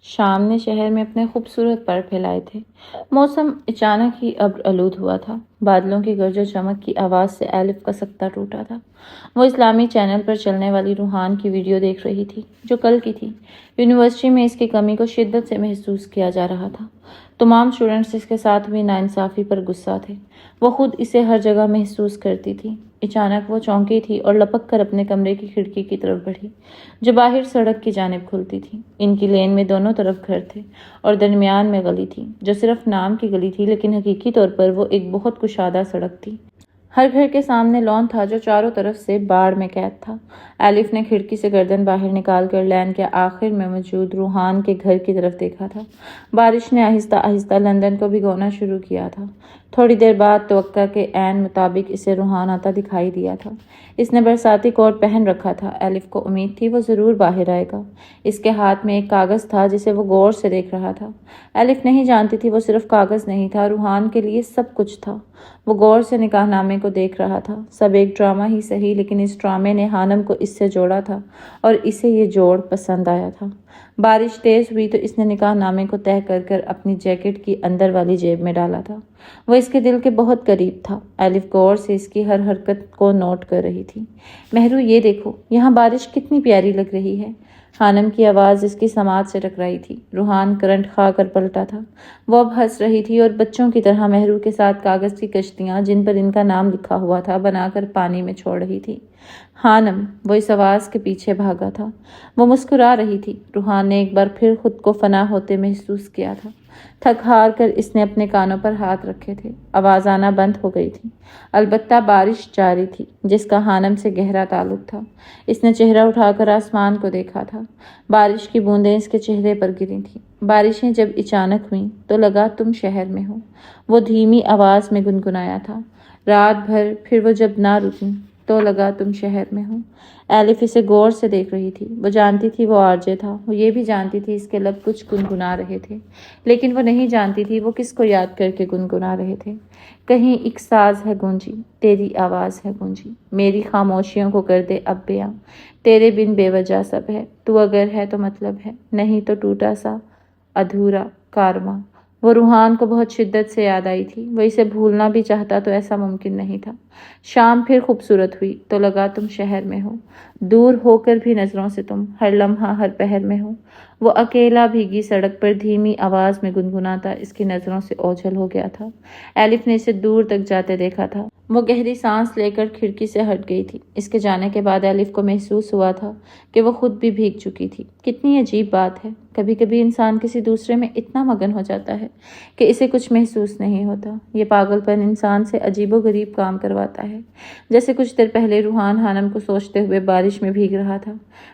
شام نے شہر میں اپنے خوبصورت پر پھیلائے تھے۔ موسم اچانک ہی ابر آلود ہوا تھا۔ بادلوں کی گرج و چمک کی آواز سے ایلف کا سکتہ ٹوٹا تھا۔ وہ اسلامی چینل پر چلنے والی روحان کی ویڈیو دیکھ رہی تھی جو کل کی تھی۔ یونیورسٹی میں اس کی کمی کو شدت سے محسوس کیا جا رہا تھا۔ تمام اسٹوڈنٹس اس کے ساتھ ہوئی ناانصافی پر غصہ تھے۔ وہ خود اسے ہر جگہ محسوس کرتی تھی۔ اچانک وہ چونکی تھی اور لپک کر اپنے کمرے کی کھڑکی کی طرف بڑھی جو باہر سڑک کی جانب کھلتی تھی۔ ان کی لین میں دونوں طرف گھر تھے اور درمیان میں گلی تھی جو صرف نام کی گلی تھی لیکن حقیقی طور پر وہ ایک بہت کشادہ سڑک تھی۔ ہر گھر کے سامنے لان تھا جو چاروں طرف سے باڑ میں قید تھا۔ ایلف نے کھڑکی سے گردن باہر نکال کر لین کے آخر میں موجود روحان کے گھر کی طرف دیکھا تھا۔ بارش نے آہستہ آہستہ لندن کو بھگونا شروع کیا تھا۔ تھوڑی دیر بعد توقع کے عین مطابق اسے روحان آتا دکھائی دیا تھا۔ اس نے برساتی کوٹ پہن رکھا تھا۔ ایلف کو امید تھی وہ ضرور باہر آئے گا۔ اس کے ہاتھ میں ایک کاغذ تھا جسے وہ غور سے دیکھ رہا تھا۔ ایلف نہیں جانتی تھی وہ صرف کاغذ نہیں تھا، روحان کے لیے سب کچھ تھا۔ وہ غور سے نکاح نامے کو دیکھ رہا تھا۔ سب ایک ڈرامہ ہی سہی لیکن اس ڈرامے نے حانم کو اس سے جوڑا تھا اور اسے یہ جوڑ پسند آیا تھا۔ بارش تیز ہوئی تو اس نے نکاح نامے کو تہہ کر کر اپنی جیکٹ کی اندر والی جیب میں ڈالا تھا۔ وہ اس کے دل کے بہت قریب تھا۔ ایلف غور سے اس کی ہر حرکت کو نوٹ کر رہی تھی۔ مہرو یہ دیکھو، یہاں بارش کتنی پیاری لگ رہی ہے۔ حانم کی آواز اس کی سماعت سے ٹکرائی تھی۔ روحان کرنٹ کھا کر پلٹا تھا۔ وہ اب ہنس رہی تھی اور بچوں کی طرح مہرو کے ساتھ کاغذ کی کشتیاں جن پر ان کا نام لکھا ہوا تھا بنا کر پانی میں چھوڑ رہی تھی۔ حانم، وہ اس آواز کے پیچھے بھاگا تھا۔ وہ مسکرا رہی تھی۔ روحان نے ایک بار پھر خود کو فنا ہوتے محسوس کیا تھا۔ تھک ہار کر اس نے اپنے کانوں پر ہاتھ رکھے تھے۔ آواز آنا بند ہو گئی تھی۔ البتہ بارش جاری تھی جس کا حانم سے گہرا تعلق تھا۔ اس نے چہرہ اٹھا کر آسمان کو دیکھا تھا۔ بارش کی بوندیں اس کے چہرے پر گری تھیں۔ بارشیں جب اچانک ہوئیں تو لگا تم شہر میں ہو، وہ دھیمی آواز میں گنگنایا تھا۔ رات بھر پھر وہ جب نہ رکیں تو لگا تم شہر میں ہو۔ ایلف اسے غور سے دیکھ رہی تھی۔ وہ جانتی تھی وہ آرجے تھا۔ وہ یہ بھی جانتی تھی اس کے لب کچھ گنگنا رہے تھے لیکن وہ نہیں جانتی تھی وہ کس کو یاد کر کے گنگنا رہے تھے۔ کہیں ایک ساز ہے گونجی، تیری آواز ہے گونجی، میری خاموشیوں کو کر دے اب بیاں، تیرے بن بے وجہ سب ہے، تو اگر ہے تو مطلب ہے، نہیں تو ٹوٹا سا ادھورا کارواں۔ وہ روحان کو بہت شدت سے یاد آئی تھی۔ وہ اسے بھولنا بھی چاہتا تو ایسا ممکن نہیں تھا۔ شام پھر خوبصورت ہوئی تو لگا تم شہر میں ہو، دور ہو کر بھی نظروں سے تم ہر لمحہ ہر پہر میں ہو۔ وہ اکیلا بھیگی سڑک پر دھیمی آواز میں گنگناتا اس کی نظروں سے اوجھل ہو گیا تھا۔ ایلف نے اسے دور تک جاتے دیکھا تھا۔ وہ گہری سانس لے کر کھڑکی سے ہٹ گئی تھی۔ اس کے جانے کے بعد ایلف کو محسوس ہوا تھا کہ وہ خود بھی بھیگ چکی تھی۔ کتنی عجیب بات ہے، کبھی کبھی انسان کسی دوسرے میں اتنا مگن ہو جاتا ہے کہ اسے کچھ محسوس نہیں ہوتا۔ یہ پاگل پن انسان سے عجیب و غریب کام کرواتا ہے۔ جیسے کچھ دیر پہلے روحان حانم کو سوچتے ہوئے بارش میں بھیگ رہا تھا،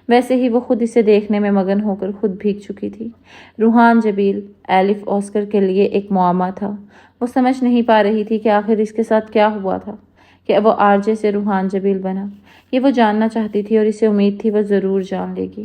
ویسے ہی وہ خود اسے دیکھنے میں مگن ہو کر خود بھیگ چکی تھی۔ روحان جبیل ایلف آسکر کے لیے ایک معمہ تھا۔ وہ سمجھ نہیں پا رہی تھی کہ آخر اس کے ساتھ کیا ہوا تھا کہ وہ آرجے سے روحان جبیل بنا۔ یہ وہ جاننا چاہتی تھی اور اسے امید تھی وہ ضرور جان لے گی۔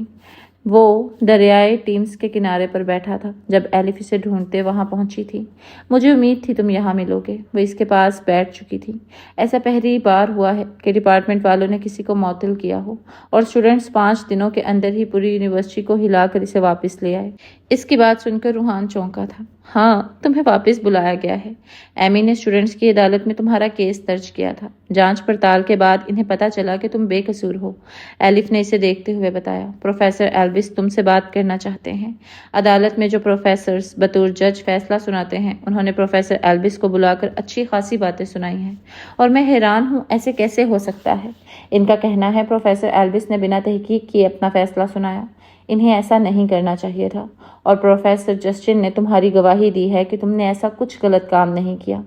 وہ دریائے ٹیمز کے کنارے پر بیٹھا تھا جب ایلف اسے ڈھونڈتے وہاں پہنچی تھی۔ مجھے امید تھی تم یہاں ملو گے، وہ اس کے پاس بیٹھ چکی تھی۔ ایسا پہلی بار ہوا ہے کہ ڈپارٹمنٹ والوں نے کسی کو معطل کیا ہو اور اسٹوڈنٹس 5 دنوں کے اندر ہی پوری یونیورسٹی کو ہلا کر اسے واپس لے آئے۔ اس کی بات سن کر روحان چونکا تھا۔ ہاں، تمہیں واپس بلایا گیا ہے۔ ایمی نے اسٹوڈنٹس کی عدالت میں تمہارا کیس درج کیا تھا۔ جانچ پڑتال کے بعد انہیں پتہ چلا کہ تم بے قصور ہو، ایلف نے اسے دیکھتے ہوئے بتایا۔ پروفیسر ایلوس تم سے بات کرنا چاہتے ہیں۔ عدالت میں جو پروفیسرز بطور جج فیصلہ سناتے ہیں انہوں نے پروفیسر ایلوس کو بلا کر اچھی خاصی باتیں سنائی ہیں اور میں حیران ہوں ایسے کیسے ہو سکتا ہے۔ ان کا کہنا ہے پروفیسر ایلوس نے بنا تحقیق کیے اپنا فیصلہ سنایا۔ انہیں ایسا نہیں کرنا چاہیے تھا اور پروفیسر جسٹن نے تمہاری گواہی دی ہے کہ تم نے ایسا کچھ غلط کام نہیں کیا۔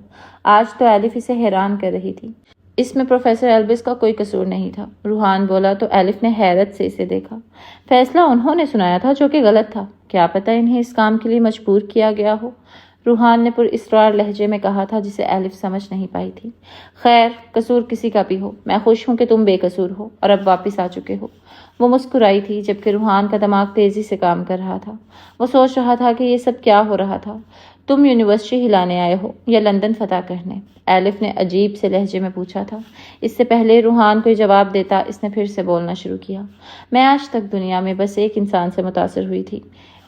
آج تو ایلف اسے حیران کر رہی تھی۔ اس میں پروفیسر ایلوس کا کوئی قصور نہیں تھا، روحان بولا تو ایلف نے حیرت سے اسے دیکھا۔ فیصلہ انہوں نے سنایا تھا جو کہ غلط تھا، کیا پتہ انہیں اس کام کے لیے مجبور کیا گیا ہو، روحان نے پر اسرار لہجے میں کہا تھا جسے ایلف سمجھ نہیں پائی تھی۔ خیر، قصور کسی کا بھی ہو، میں خوش ہوں کہ تم بے قصور ہو اور اب واپس آ چکے ہو۔ وہ مسکرائی تھی جبکہ روحان کا دماغ تیزی سے کام کر رہا تھا۔ وہ سوچ رہا تھا کہ یہ سب کیا ہو رہا تھا۔ تم یونیورسٹی ہلانے آئے ہو یا لندن فتح کرنے؟ ایلف نے عجیب سے لہجے میں پوچھا تھا۔ اس سے پہلے روحان کوئی جواب دیتا اس نے پھر سے بولنا شروع کیا۔ میں آج تک دنیا میں بس ایک انسان سے متاثر ہوئی تھی،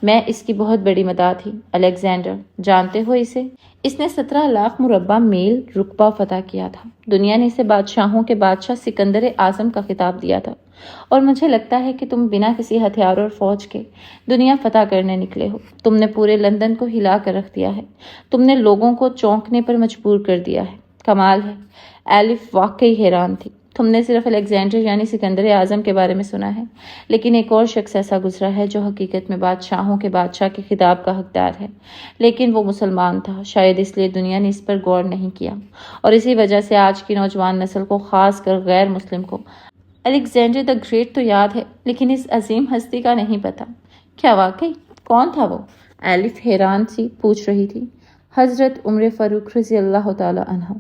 میں اس کی بہت بڑی مداح تھی الیگزینڈر، جانتے ہو اسے؟ اس نے 17 لاکھ مربع میل رقبہ فتح کیا تھا۔ دنیا نے اسے بادشاہوں کے بادشاہ سکندر اعظم کا خطاب دیا تھا، اور مجھے لگتا ہے کہ تم بنا کسی ہتھیار اور فوج کے دنیا فتح کرنے نکلے ہو۔ تم نے پورے لندن کو ہلا کر رکھ دیا ہے، تم نے لوگوں کو چونکنے پر مجبور کر دیا ہے۔ کمال ہے، ایلف واقعی حیران تھی۔ تم نے صرف الیگزینڈر یعنی سکندر اعظم کے بارے میں سنا ہے، لیکن ایک اور شخص ایسا گزرا ہے جو حقیقت میں بادشاہوں کے بادشاہ کے خطاب کا حقدار ہے، لیکن وہ مسلمان تھا۔ شاید اس لیے دنیا نے اس پر غور نہیں کیا، اور اسی وجہ سے آج کی نوجوان نسل کو، خاص کر غیر مسلم کو، الیگزینڈر دی گریٹ تو یاد ہے، لیکن اس عظیم ہستی کا نہیں پتا۔ کیا واقعی؟ کون تھا وہ؟ ایلف حیران سی پوچھ رہی تھی۔ حضرت عمر فاروق رضی اللہ تعالی عنہ۔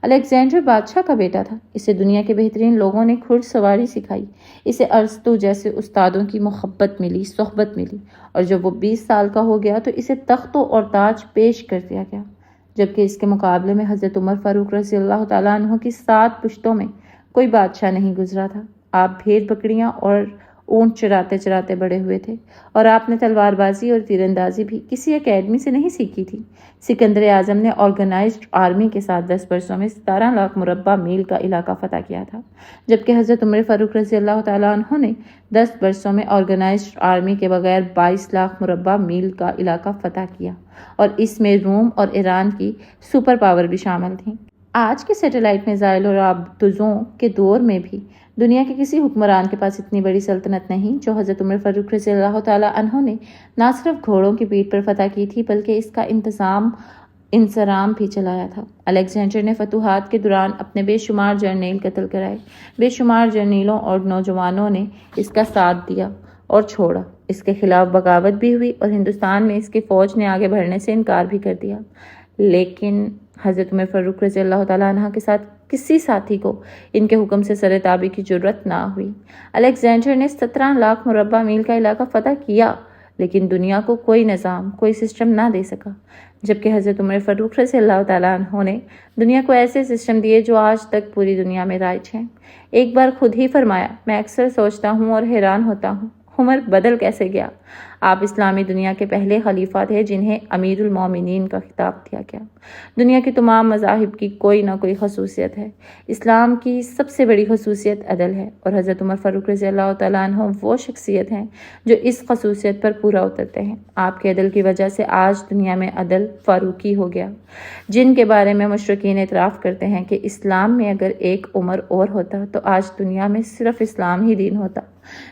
الیگزینڈر بادشاہ کا بیٹا تھا۔ اسے دنیا کے بہترین لوگوں نے گھڑ سواری سکھائی، اسے ارسطو جیسے استادوں کی محبت ملی، صحبت ملی، اور جب وہ 20 سال کا ہو گیا تو اسے تخت اور تاج پیش کر دیا گیا، جبکہ اس کے مقابلے میں حضرت عمر فاروق رضی اللہ تعالی عنہ کی 7 پشتوں میں کوئی بادشاہ نہیں گزرا تھا۔ آپ بھیڑ بکریاں اور اونٹ چراتے چراتے بڑے ہوئے تھے، اور آپ نے تلوار بازی اور تیر اندازی بھی کسی اکیڈمی سے نہیں سیکھی تھی۔ سکندر اعظم نے آرگنائزڈ آرمی کے ساتھ 10 برسوں میں 17 لاکھ مربع میل کا علاقہ فتح کیا تھا، جبکہ حضرت عمر فاروق رضی اللہ تعالیٰ عنہ نے 10 برسوں میں آرگنائزڈ آرمی کے بغیر 22 لاکھ مربع میل کا علاقہ فتح کیا، اور اس میں روم اور ایران کی سپر پاور بھی شامل تھیں۔ آج کے سیٹلائٹ میزائل اور آبدوزوں کے دور میں بھی دنیا کے کسی حکمران کے پاس اتنی بڑی سلطنت نہیں جو حضرت عمر فاروق رضی اللہ تعالیٰ عنہ نے نہ صرف گھوڑوں کی پیٹھ پر فتح کی تھی بلکہ اس کا انصرام بھی چلایا تھا۔ الیگزینڈر نے فتوحات کے دوران اپنے بے شمار جرنیل قتل کرائے، بے شمار جرنیلوں اور نوجوانوں نے اس کا ساتھ دیا اور چھوڑا، اس کے خلاف بغاوت بھی ہوئی، اور ہندوستان میں اس کی فوج نے آگے بڑھنے سے انکار بھی کر دیا، لیکن حضرت عمر فاروق رضی اللہ تعالیٰ عنہ کے ساتھ کسی ساتھی کو ان کے حکم سے سر تابی کی جرت نہ ہوئی۔ الیگزینڈر نے 17 لاکھ مربع میل کا علاقہ فتح کیا، لیکن دنیا کو کوئی نظام، کوئی سسٹم نہ دے سکا، جبکہ حضرت عمر فاروق رضی اللہ تعالیٰ عنہ نے دنیا کو ایسے سسٹم دیے جو آج تک پوری دنیا میں رائج ہیں۔ ایک بار خود ہی فرمایا، میں اکثر سوچتا ہوں اور حیران ہوتا ہوں، عمر بدل کیسے گیا؟ آپ اسلامی دنیا کے پہلے خلیفہ تھے جنہیں امیر المومنین کا خطاب دیا گیا۔ دنیا کے تمام مذاہب کی کوئی نہ کوئی خصوصیت ہے، اسلام کی سب سے بڑی خصوصیت عدل ہے، اور حضرت عمر فاروق رضی اللہ تعالیٰ عنہ وہ شخصیت ہیں جو اس خصوصیت پر پورا اترتے ہیں۔ آپ کے عدل کی وجہ سے آج دنیا میں عدل فاروقی ہو گیا، جن کے بارے میں مشرکین اعتراف کرتے ہیں کہ اسلام میں اگر ایک عمر اور ہوتا تو آج دنیا میں صرف اسلام ہی دین ہوتا،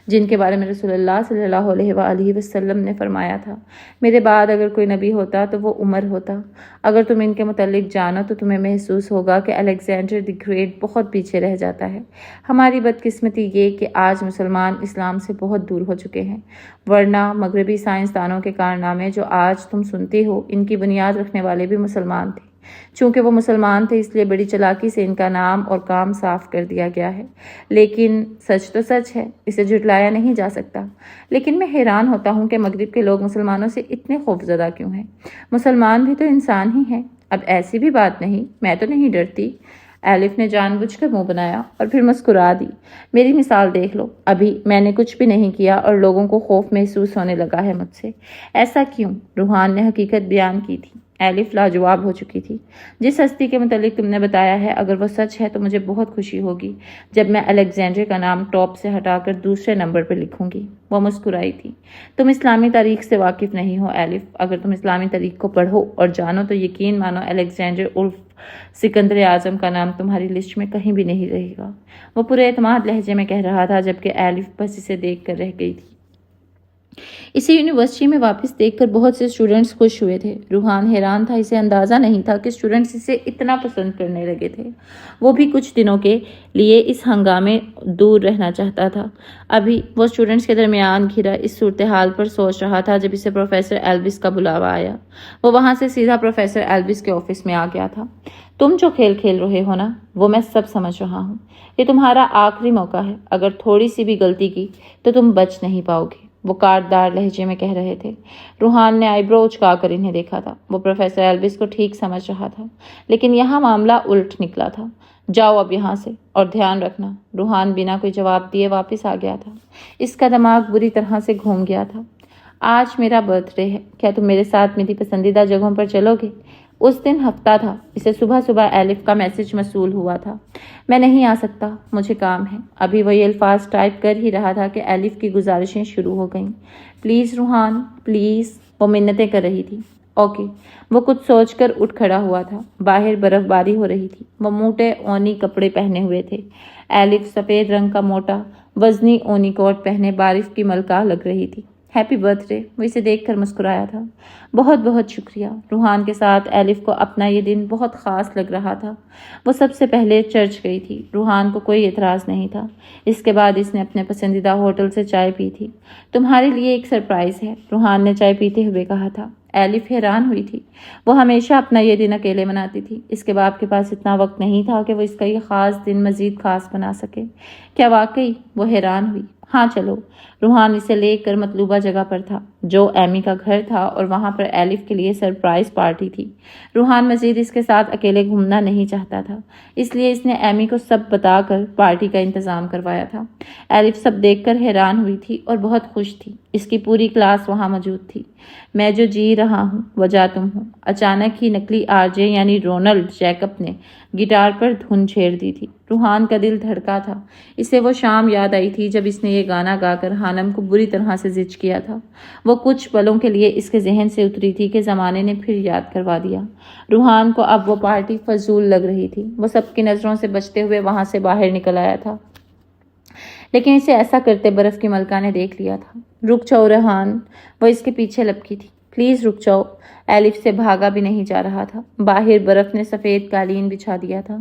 جن کے بارے میں رسول اللہ صلی اللہ علیہ وآلہ وسلم نے فرمایا تھا، میرے بعد اگر کوئی نبی ہوتا تو وہ عمر ہوتا۔ اگر تم ان کے متعلق جانو تو تمہیں محسوس ہوگا کہ الیگزینڈر دی گریٹ بہت پیچھے رہ جاتا ہے۔ ہماری بدقسمتی یہ کہ آج مسلمان اسلام سے بہت دور ہو چکے ہیں، ورنہ مغربی سائنسدانوں کے کارنامے جو آج تم سنتے ہو ان کی بنیاد رکھنے والے بھی مسلمان تھے۔ چونکہ وہ مسلمان تھے اس لیے بڑی چالاکی سے ان کا نام اور کام صاف کر دیا گیا ہے، لیکن سچ تو سچ ہے، اسے جھٹلایا نہیں جا سکتا۔ لیکن میں حیران ہوتا ہوں کہ مغرب کے لوگ مسلمانوں سے اتنے خوفزدہ کیوں ہیں؟ مسلمان بھی تو انسان ہی ہیں۔ اب ایسی بھی بات نہیں، میں تو نہیں ڈرتی۔ ایلف نے جان بوجھ کر منہ بنایا اور پھر مسکرا دی۔ میری مثال دیکھ لو، ابھی میں نے کچھ بھی نہیں کیا اور لوگوں کو خوف محسوس ہونے لگا ہے مجھ سے۔ ایسا کیوں؟ روحان نے حقیقت بیان کی تھی۔ ایلف لاجواب ہو چکی تھی۔ جس ہستی کے متعلق تم نے بتایا ہے اگر وہ سچ ہے تو مجھے بہت خوشی ہوگی جب میں الیگزینڈر کا نام ٹاپ سے ہٹا کر دوسرے نمبر پر لکھوں گی۔ وہ مسکرائی تھی۔ تم اسلامی تاریخ سے واقف نہیں ہو ایلف، اگر تم اسلامی تاریخ کو پڑھو اور جانو تو یقین مانو الیگزینڈر الف سکندر اعظم کا نام تمہاری لسٹ میں کہیں بھی نہیں رہے گا۔ وہ پورے اعتماد لہجے میں کہہ رہا تھا جبکہ ایلف بس اسے دیکھ کر رہ گئی تھی۔ اسے یونیورسٹی میں واپس دیکھ کر بہت سے اسٹوڈنٹس خوش ہوئے تھے۔ روحان حیران تھا، اسے اندازہ نہیں تھا کہ اسٹوڈنٹس اسے اتنا پسند کرنے لگے تھے۔ وہ بھی کچھ دنوں کے لیے اس ہنگامے دور رہنا چاہتا تھا۔ ابھی وہ اسٹوڈنٹس کے درمیان گھرا اس صورتحال پر سوچ رہا تھا جب اسے پروفیسر ایلبس کا بلاوا آیا۔ وہ وہاں سے سیدھا پروفیسر ایلبس کے آفس میں آ گیا تھا۔ تم جو کھیل کھیل رہے ہو نا، وہ میں سب سمجھ رہا ہوں۔ یہ تمہارا آخری موقع ہے، اگر تھوڑی سی بھی غلطی کی تو تم بچ نہیں پاؤ گے، وہ کاٹدار لہجے میں کہہ رہے تھے۔ روحان نے آئی برو اچکا کر انہیں دیکھا تھا۔ وہ پروفیسر ایلبس کو ٹھیک سمجھ رہا تھا، لیکن یہاں معاملہ الٹ نکلا تھا۔ جاؤ اب یہاں سے، اور دھیان رکھنا۔ روحان بنا کوئی جواب دیے واپس آ گیا تھا۔ اس کا دماغ بری طرح سے گھوم گیا تھا۔ آج میرا برتھ ڈے ہے، کیا تم میرے ساتھ میری پسندیدہ جگہوں پر چلو گے؟ اس دن ہفتہ تھا، اسے صبح صبح ایلف کا میسج موصول ہوا تھا۔ میں نہیں آ سکتا، مجھے کام ہے۔ ابھی وہ یہ الفاظ ٹائپ کر ہی رہا تھا کہ ایلف کی گزارشیں شروع ہو گئیں۔ پلیز روحان، پلیز، وہ منتیں کر رہی تھی۔ اوکے، وہ کچھ سوچ کر اٹھ کھڑا ہوا تھا۔ باہر برف باری ہو رہی تھی۔ وہ موٹے اونی کپڑے پہنے ہوئے تھے۔ ایلف سفید رنگ کا موٹا وزنی اونی کوٹ پہنے بارف کی ملکہ لگ رہی تھی۔ ہیپی برتھ ڈے، وہ اسے دیکھ کر مسکرایا تھا۔ بہت بہت شکریہ۔ روحان کے ساتھ ایلف کو اپنا یہ دن بہت خاص لگ رہا تھا۔ وہ سب سے پہلے چرچ گئی تھی۔ روحان کو کوئی اعتراض نہیں تھا۔ اس کے بعد اس نے اپنے پسندیدہ ہوٹل سے چائے پی تھی۔ تمہارے لیے ایک سرپرائز ہے، روحان نے چائے پیتے ہوئے کہا تھا۔ ایلف حیران ہوئی تھی۔ وہ ہمیشہ اپنا یہ دن اکیلے مناتی تھی۔ اس کے باپ کے پاس اتنا وقت نہیں تھا کہ وہ اس کا یہ خاص دن مزید خاص بنا سکے۔ کیا واقعی؟ وہ حیران ہوئی۔ ہاں چلو۔ روحان اسے لے کر مطلوبہ جگہ پر تھا، جو ایمی کا گھر تھا، اور وہاں پر ایلف کے لیے سرپرائز پارٹی تھی۔ روحان مزید اس کے ساتھ اکیلے گھومنا نہیں چاہتا تھا، اس لیے اس نے ایمی کو سب بتا کر پارٹی کا انتظام کروایا تھا۔ ایلف سب دیکھ کر حیران ہوئی تھی اور بہت خوش تھی۔ اس کی پوری کلاس وہاں موجود تھی۔ میں جو جی رہا ہوں وجہ تم ہو۔ اچانک ہی نکلی آرجے یعنی رونلڈ جیکب نے گٹار پر دھن چھیڑ دی تھی۔ روحان کا دل دھڑکا تھا۔ اسے وہ شام یاد آئی تھی جب اس نے یہ گانا گا کر ہانم کو بری طرح سے زج کیا تھا۔ وہ کچھ پلوں کے لیے اس کے ذہن سے اتری تھی کہ زمانے نے پھر یاد کروا دیا۔ روحان کو اب وہ پارٹی فضول لگ رہی تھی۔ وہ سب کی نظروں سے بچتے ہوئے وہاں سے باہر نکل آیا تھا، لیکن اسے ایسا کرتے برف کی ملکہ نے دیکھ لیا تھا۔ رک جاؤ روحان، وہ اس کے پیچھے لپکی تھی۔ پلیز رک جاؤ۔ ایلف سے بھاگا بھی نہیں جا رہا تھا۔ باہر برف نے سفید قالین بچھا دیا تھا۔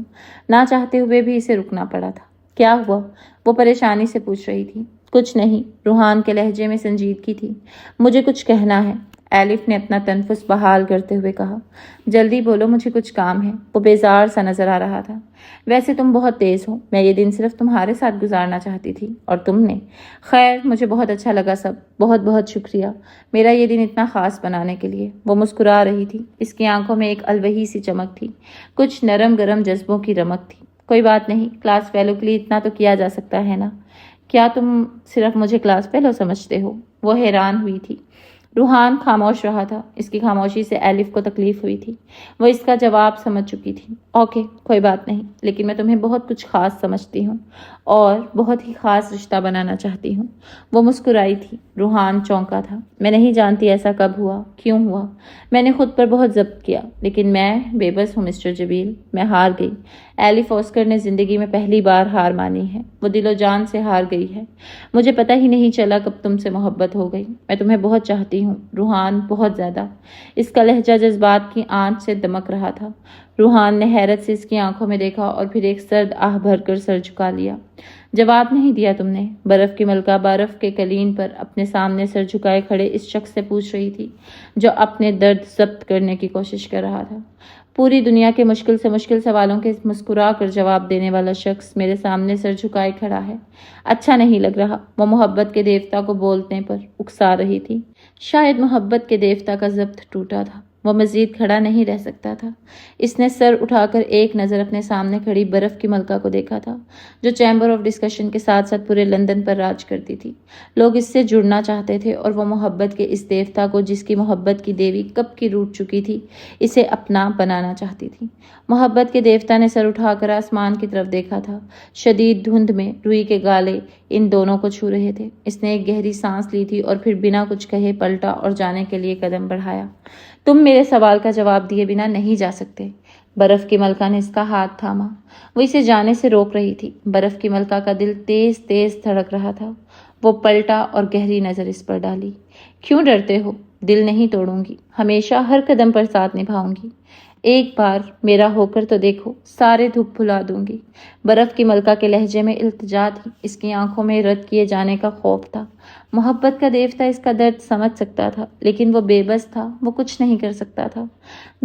نہ چاہتے ہوئے بھی اسے رکنا پڑا تھا۔ کیا ہوا؟ وہ پریشانی سے پوچھ رہی تھی۔ کچھ نہیں، روحان کے لہجے میں سنجیدگی تھی۔ مجھے کچھ کہنا ہے، ایلف نے اپنا تنفس بحال کرتے ہوئے کہا۔ جلدی بولو، مجھے کچھ کام ہے۔ وہ بیزار سا نظر آ رہا تھا۔ ویسے تم بہت تیز ہو، میں یہ دن صرف تمہارے ساتھ گزارنا چاہتی تھی اور تم نے۔ خیر، مجھے بہت اچھا لگا سب، بہت بہت شکریہ میرا یہ دن اتنا خاص بنانے کے لیے۔ وہ مسکرا رہی تھی۔ اس کی آنکھوں میں ایک الوہی سی چمک تھی، کچھ نرم گرم جذبوں کی رمق تھی۔ کوئی بات نہیں، کلاس فیلو کے لیے اتنا تو کیا جا سکتا ہے نا۔ کیا تم صرف مجھے کلاس فیلو سمجھتے ہو؟ وہ حیران ہوئی تھی۔ روحان خاموش رہا تھا۔ اس کی خاموشی سے ایلف کو تکلیف ہوئی تھی۔ وہ اس کا جواب سمجھ چکی تھی۔ اوکے، کوئی بات نہیں، لیکن میں تمہیں بہت کچھ خاص سمجھتی ہوں اور بہت ہی خاص رشتہ بنانا چاہتی ہوں۔ وہ مسکرائی تھی۔ روحان چونکا تھا۔ میں نہیں جانتی ایسا کب ہوا، کیوں ہوا۔ میں نے خود پر بہت ضبط کیا، لیکن میں بے بس ہوں مسٹر جبیل، میں ہار گئی۔ ایلف اوسکر نے زندگی میں پہلی بار ہار مانی ہے۔ وہ دل و جان سے ہار گئی ہے۔ مجھے پتہ ہی نہیں چلا کب تم سے محبت ہو گئی۔ میں تمہیں بہت چاہتی ہوں روحان، بہت زیادہ۔ اس کا لہجہ جذبات کی آنچ سے دمک رہا تھا۔ روحان نے حیرت سے اس کی آنکھوں میں دیکھا اور پھر ایک سرد آہ بھر کر سر جھکا لیا۔ جواب نہیں دیا تم نے؟ برف کی ملکہ برف کے قلین پر اپنے سامنے سر جھکائے کھڑے اس شخص سے پوچھ رہی تھی جو اپنے درد ضبط کرنے کی کوشش کر رہا تھا۔ پوری دنیا کے مشکل سے مشکل سوالوں کے مسکرا کر جواب دینے والا شخص میرے سامنے سر جھکائے کھڑا ہے۔ اچھا نہیں لگ رہا۔ وہ محبت کے دیوتا کو بولنے پر اکسا رہی تھی۔ شاید محبت کے دیوتا کا ضبط ٹوٹا تھا۔ وہ مزید کھڑا نہیں رہ سکتا تھا۔ اس نے سر اٹھا کر ایک نظر اپنے سامنے کھڑی برف کی ملکہ کو دیکھا تھا، جو چیمبر آف ڈسکشن کے ساتھ ساتھ پورے لندن پر راج کرتی تھی۔ لوگ اس سے جڑنا چاہتے تھے اور وہ محبت کے اس دیوتا کو، جس کی محبت کی دیوی کب کی روٹ چکی تھی، اسے اپنا بنانا چاہتی تھی۔ محبت کے دیوتا نے سر اٹھا کر آسمان کی طرف دیکھا تھا۔ شدید دھند میں روئی کے گالے ان دونوں کو چھو رہے تھے۔ اس نے ایک گہری سانس لی تھی اور پھر بنا کچھ کہے پلٹا اور جانے کے لیے قدم بڑھایا۔ تم میرے سوال کا جواب دیے بنا نہیں جا سکتے۔ برف کی ملکہ نے اس کا ہاتھ تھاما۔ وہ اسے جانے سے روک رہی تھی۔ برف کی ملکہ کا دل تیز تیز دھڑک رہا تھا۔ وہ پلٹا اور گہری نظر اس پر ڈالی۔ کیوں ڈرتے ہو؟ دل نہیں توڑوں گی، ہمیشہ ہر قدم پر ساتھ نبھاؤں گی۔ ایک بار میرا ہو کر تو دیکھو، سارے دکھ بھلا دوں گی۔ برف کی ملکہ کے لہجے میں التجا تھی، اس کی آنکھوں میں رد کیے جانے کا خوف تھا۔ محبت کا دیوتا اس کا درد سمجھ سکتا تھا، لیکن وہ بے بس تھا، وہ کچھ نہیں کر سکتا تھا۔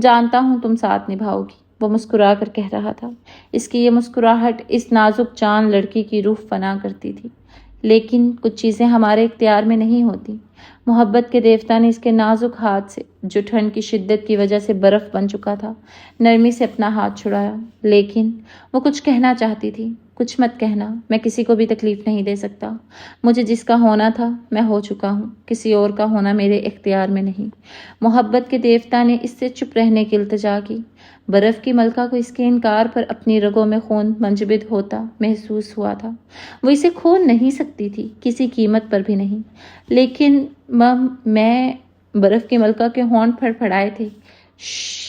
جانتا ہوں تم ساتھ نبھاؤ گی، وہ مسکرا کر کہہ رہا تھا۔ اس کی یہ مسکراہٹ اس نازک چاند لڑکی کی روح فنا کرتی تھی۔ لیکن کچھ چیزیں ہمارے اختیار میں نہیں ہوتی۔ محبت کے دیوتا نے اس کے نازک ہاتھ سے، جو ٹھنڈ کی شدت کی وجہ سے برف بن چکا تھا، نرمی سے اپنا ہاتھ چھڑایا۔ لیکن وہ کچھ کہنا چاہتی تھی۔ کچھ مت کہنا، میں کسی کو بھی تکلیف نہیں دے سکتا۔ مجھے جس کا ہونا تھا میں ہو چکا ہوں، کسی اور کا ہونا میرے اختیار میں نہیں۔ محبت کے دیوتا نے اس سے چپ رہنے کی التجا کی۔ برف کی ملکہ کو اس کے انکار پر اپنی رگوں میں خون منجمد ہوتا محسوس ہوا تھا۔ وہ اسے کھو نہیں سکتی تھی، کسی قیمت پر بھی نہیں۔ لیکن میں برف کی ملکہ کے ہونٹ پھڑپھڑائے تھے۔ شش،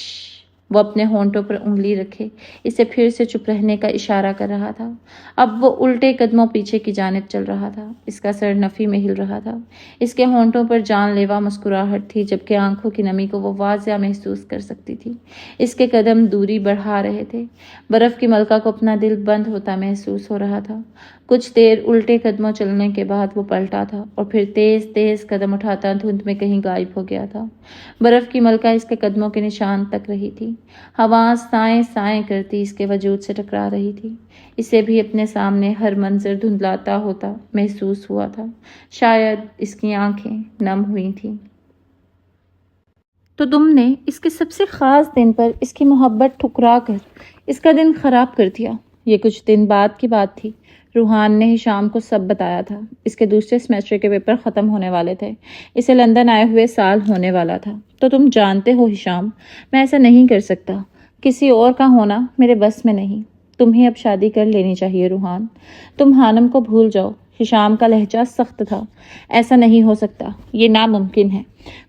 وہ اپنے ہونٹوں پر انگلی رکھے اسے پھر سے چپ رہنے کا اشارہ کر رہا تھا۔ اب وہ الٹے قدموں پیچھے کی جانب چل رہا تھا۔ اس کا سر نفی میں ہل رہا تھا۔ اس کے ہونٹوں پر جان لیوا مسکراہٹ تھی، جبکہ آنکھوں کی نمی کو وہ واضح محسوس کر سکتی تھی۔ اس کے قدم دوری بڑھا رہے تھے۔ برف کی ملکہ کو اپنا دل بند ہوتا محسوس ہو رہا تھا۔ کچھ دیر الٹے قدموں چلنے کے بعد وہ پلٹا تھا اور پھر تیز تیز قدم اٹھاتا دھند میں کہیں غائب ہو گیا تھا۔ برف کی ملکہ اس کے قدموں کے نشان تک رہی تھی۔ ہوا سائیں سائیں کرتی اس کے وجود سے ٹکرا رہی تھی۔ اسے بھی اپنے سامنے ہر منظر دھندلاتا ہوتا محسوس ہوا تھا۔ شاید اس کی آنکھیں نم ہوئی تھیں۔ تو تم نے اس کے سب سے خاص دن پر اس کی محبت ٹھکرا کر اس کا دن خراب کر دیا۔ یہ کچھ دن بعد کی بات تھی۔ روحان نے ہشام کو سب بتایا تھا۔ اس کے دوسرے سیمیسٹر کے پیپر ختم ہونے والے تھے۔ اسے لندن آئے ہوئے سال ہونے والا تھا۔ تو تم جانتے ہو ہشام، میں ایسا نہیں کر سکتا۔ کسی اور کا ہونا میرے بس میں نہیں۔ تمہیں اب شادی کر لینی چاہیے روحان۔ تم حانم کو بھول جاؤ۔ ہشام کا لہجہ سخت تھا۔ ایسا نہیں ہو سکتا، یہ ناممکن ہے۔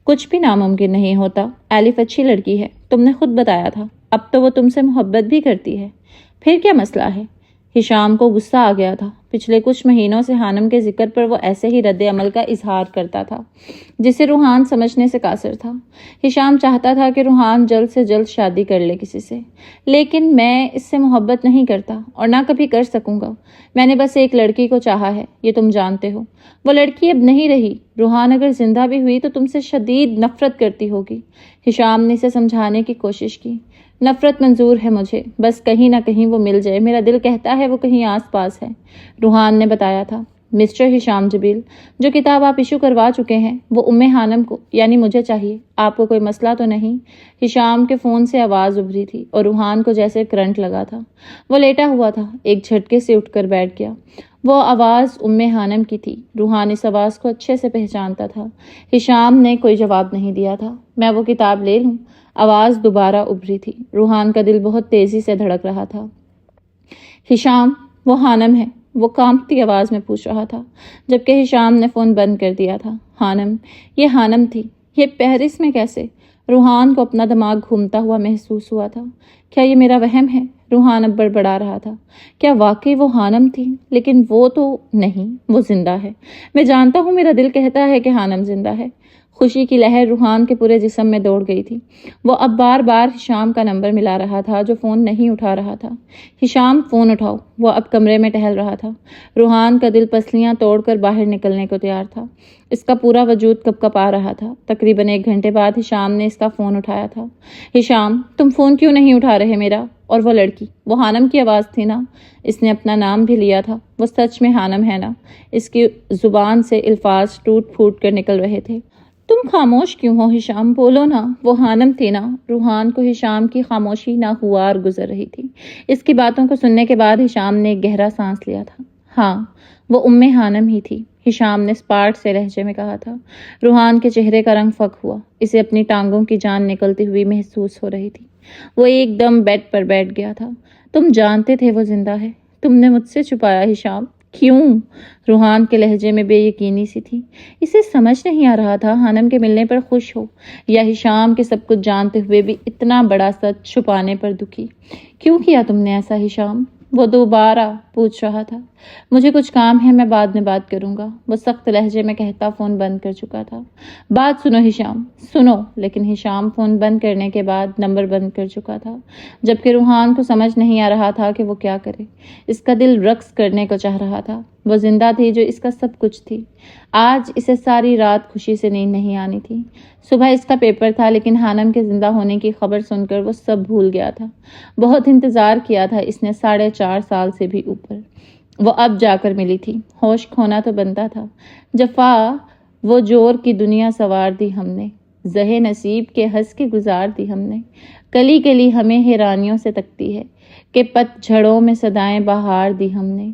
کچھ بھی ناممکن نہیں ہوتا۔ ایلف اچھی لڑکی ہے، تم نے خود بتایا تھا۔ اب تو وہ تم سے محبت بھی کرتی ہے، پھر کیا مسئلہ ہے؟ ہشام کو غصہ آ گیا تھا۔ پچھلے کچھ مہینوں سے حانم کے ذکر پر وہ ایسے ہی رد عمل کا اظہار کرتا تھا جسے روحان سمجھنے سے قاصر تھا۔ ہشام چاہتا تھا کہ روحان جلد سے جلد شادی کر لے کسی سے، لیکن میں اس سے محبت نہیں کرتا اور نہ کبھی کر سکوں گا۔ میں نے بس ایک لڑکی کو چاہا ہے، یہ تم جانتے ہو۔ وہ لڑکی اب نہیں رہی۔ روحان اگر زندہ بھی ہوئی تو تم سے شدید نفرت کرتی ہوگی۔ ہشام نے اسے سمجھانے کی کوشش کی۔ نفرت منظور ہے مجھے، بس کہیں نہ کہیں وہ مل جائے۔ میرا دل کہتا ہے وہ کہیں آس پاس ہے۔ روحان نے بتایا تھا۔ مسٹر ہشام جبیل، جو کتاب آپ ایشو کروا چکے ہیں وہ حانم کو یعنی مجھے چاہیے۔ آپ کو کوئی مسئلہ تو نہیں؟ ہشام کے فون سے آواز ابھری تھی اور روحان کو جیسے کرنٹ لگا تھا۔ وہ لیٹا ہوا تھا، ایک جھٹکے سے اٹھ کر بیٹھ گیا۔ وہ آواز حانم کی تھی۔ روحان اس آواز کو اچھے سے پہچانتا تھا۔ ہشام نے کوئی جواب نہیں دیا تھا۔ میں وہ کتاب لے لوں؟ آواز دوبارہ ابھری تھی۔ روحان کا دل بہت تیزی سے دھڑک رہا تھا۔ ہشام، وہ حانم ہے، وہ کانپتی آواز میں پوچھ رہا تھا، جبکہ ہشام نے فون بند کر دیا تھا۔ حانم، یہ حانم تھی، یہ پیرس میں کیسے؟ روحان کو اپنا دماغ گھومتا ہوا محسوس ہوا تھا۔ کیا یہ میرا وہم ہے؟ روحان اب بڑبڑا رہا تھا۔ کیا واقعی وہ حانم تھی؟ لیکن وہ تو نہیں، وہ زندہ ہے۔ میں جانتا ہوں، میرا دل کہتا ہے کہ حانم زندہ ہے۔ خوشی کی لہر روحان کے پورے جسم میں دوڑ گئی تھی۔ وہ اب بار بار ہشام کا نمبر ملا رہا تھا جو فون نہیں اٹھا رہا تھا۔ ہشام، فون اٹھاؤ۔ وہ اب کمرے میں ٹہل رہا تھا۔ روحان کا دل پسلیاں توڑ کر باہر نکلنے کو تیار تھا۔ اس کا پورا وجود کپکپا رہا تھا۔ تقریباً 1 گھنٹے بعد ہشام نے اس کا فون اٹھایا تھا۔ ہشام، تم فون کیوں نہیں اٹھا رہے میرا؟ اور وہ لڑکی، وہ حانم کی آواز تھی نا؟ اس نے اپنا نام بھی لیا تھا۔ وہ سچ میں حانم ہے نا؟ اس کی زبان سے الفاظ ٹوٹ پھوٹ کر نکل رہے تھے۔ تم خاموش کیوں ہو ہشام؟ بولو نا، وہ حانم تھی نا؟ روحان کو ہشام کی خاموشی ناگوار گزر رہی تھی۔ اس کی باتوں کو سننے کے بعد ہشام نے ایک گہرا سانس لیا تھا۔ ہاں، وہ حانم ہی تھی، ہشام نے اسپاٹ سے لہجے میں کہا تھا۔ روحان کے چہرے کا رنگ فک ہوا۔ اسے اپنی ٹانگوں کی جان نکلتی ہوئی محسوس ہو رہی تھی۔ وہ ایک دم بیڈ پر بیٹھ گیا تھا۔ تم جانتے تھے وہ زندہ ہے؟ تم نے مجھ سے چھپایا ہشام، کیوں؟ روحان کے لہجے میں بے یقینی سی تھی۔ اسے سمجھ نہیں آ رہا تھا حانم کے ملنے پر خوش ہو یا ہشام کے سب کچھ جانتے ہوئے بھی اتنا بڑا سچ چھپانے پر دکھی۔ کیوں کیا تم نے ایسا ہشام؟ وہ دوبارہ پوچھ رہا تھا۔ مجھے کچھ کام ہے، میں بعد میں بات کروں گا، وہ سخت لہجے میں کہتا فون بند کر چکا تھا۔ بات سنو ہشام، سنو۔ لیکن ہشام فون بند کرنے کے بعد نمبر بند کر چکا تھا، جبکہ روحان کو سمجھ نہیں آ رہا تھا کہ وہ کیا کرے۔ اس کا دل رقص کرنے کو چاہ رہا تھا۔ وہ زندہ تھی جو اس کا سب کچھ تھی۔ آج اسے ساری رات خوشی سے نیند نہیں آنی تھی۔ صبح اس کا پیپر تھا، لیکن حانم کے زندہ ہونے کی خبر سن کر وہ سب بھول گیا تھا۔ بہت انتظار کیا تھا اس نے، 4.5 سال سے بھی اوپر۔ وہ اب جا کر ملی تھی۔ ہوش کھونا تو بنتا تھا۔ جفا وہ جور کی دنیا سوار دی ہم نے، زہے نصیب کے ہنس کے گزار دی ہم نے۔ کلی کلی ہمیں حیرانیوں سے تکتی ہے، کہ پت جھڑوں میں صدائیں بہار دی ہم نے،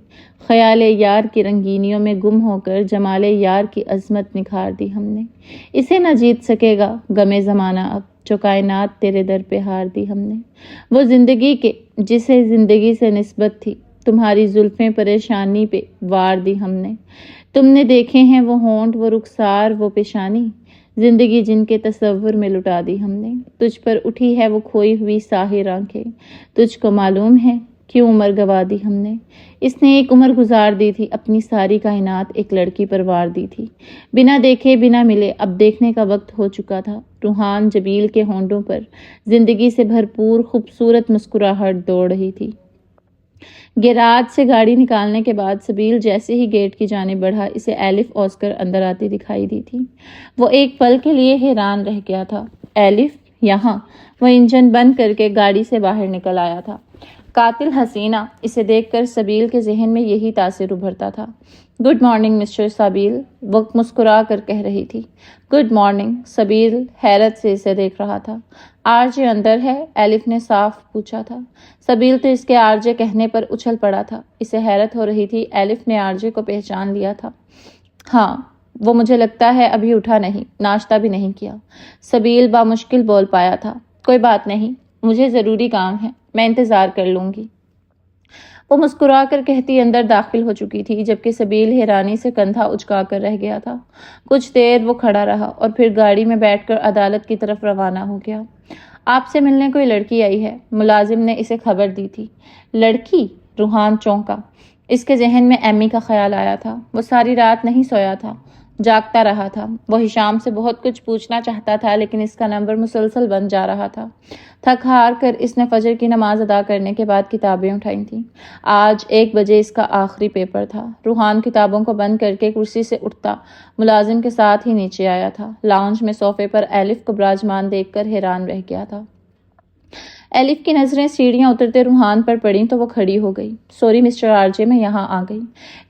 خیال یار کی رنگینیوں میں گم ہو کر جمال یار کی عظمت نکھار دی ہم نے۔ اسے نہ جیت سکے گا غم زمانہ اب، جو کائنات تیرے در پہ ہار دی ہم نے۔ وہ زندگی کے جسے زندگی سے نسبت تھی، تمہاری زلفیں پریشانی پہ وار دی ہم نے۔ تم نے دیکھے ہیں وہ ہونٹ، وہ رخسار، وہ پیشانی، زندگی جن کے تصور میں لٹا دی ہم نے۔ تجھ پر اٹھی ہے وہ کھوئی ہوئی ساحر آنکھیں، تجھ کو معلوم ہے کیوں عمر گوا دی ہم نے۔ اس نے ایک عمر گزار دی تھی، اپنی ساری کائنات ایک لڑکی پر وار دی تھی۔ بنا دیکھے بنا ملے اب دیکھنے کا وقت ہو چکا تھا۔ روحان جبیل کے ہونٹوں پر زندگی سے بھرپور خوبصورت مسکراہٹ دوڑ رہی تھی۔ گیراج سے گاڑی نکالنے کے بعد سبیل جیسے ہی گیٹ کی جانب بڑھا، اسے ایلف اوسکر اندر آتی دکھائی دی تھی۔ وہ ایک پل کے لیے حیران رہ گیا تھا۔ ایلف یہاں؟ وہ انجن بند کر کے گاڑی سے باہر نکل آیا تھا۔ قاتل حسینہ، اسے دیکھ کر سبیل کے ذہن میں یہی تاثر ابھرتا تھا۔ گڈ مارننگ مسٹر سبیل، وہ مسکرا کر کہہ رہی تھی۔ Good morning. سبیل حیرت سے اسے دیکھ رہا تھا۔ آرجے اندر ہے؟ ایلف نے صاف پوچھا تھا۔ سبیل تو اس کے آرجے کہنے پر اچھل پڑا تھا۔ اسے حیرت ہو رہی تھی، ایلف نے آرجے کو پہچان لیا تھا۔ ہاں، وہ مجھے لگتا ہے ابھی اٹھا نہیں، ناشتہ بھی نہیں کیا، سبیل بامشکل بول پایا تھا۔ کوئی بات نہیں، مجھے ضروری کام ہے، میں انتظار کر لوں گی، وہ مسکرا کر کہتی اندر داخل ہو چکی تھی، جبکہ سبیل حیرانی سے کندھا اچکا کر رہ گیا تھا۔ کچھ دیر وہ کھڑا رہا اور پھر گاڑی میں بیٹھ کر عدالت کی طرف روانہ ہو گیا۔ آپ سے ملنے کوئی لڑکی آئی ہے، ملازم نے اسے خبر دی تھی۔ لڑکی؟ روحان چونکا۔ اس کے ذہن میں ایمی کا خیال آیا تھا۔ وہ ساری رات نہیں سویا تھا، جاگتا رہا تھا۔ وہ ہشام سے بہت کچھ پوچھنا چاہتا تھا، لیکن اس کا نمبر مسلسل بند جا رہا تھا۔ تھک ہار کر اس نے فجر کی نماز ادا کرنے کے بعد کتابیں اٹھائی تھیں۔ آج 1 بجے اس کا آخری پیپر تھا۔ روحان کتابوں کو بند کر کے کرسی سے اٹھتا ملازم کے ساتھ ہی نیچے آیا تھا۔ لاؤنج میں صوفے پر ایلف کو براجمان دیکھ کر حیران رہ گیا تھا۔ ایلف کی نظریں سیڑھیاں اترتے روحان پر پڑیں تو وہ کھڑی ہو گئی۔ سوری مسٹر آرجے، میں یہاں آ گئی،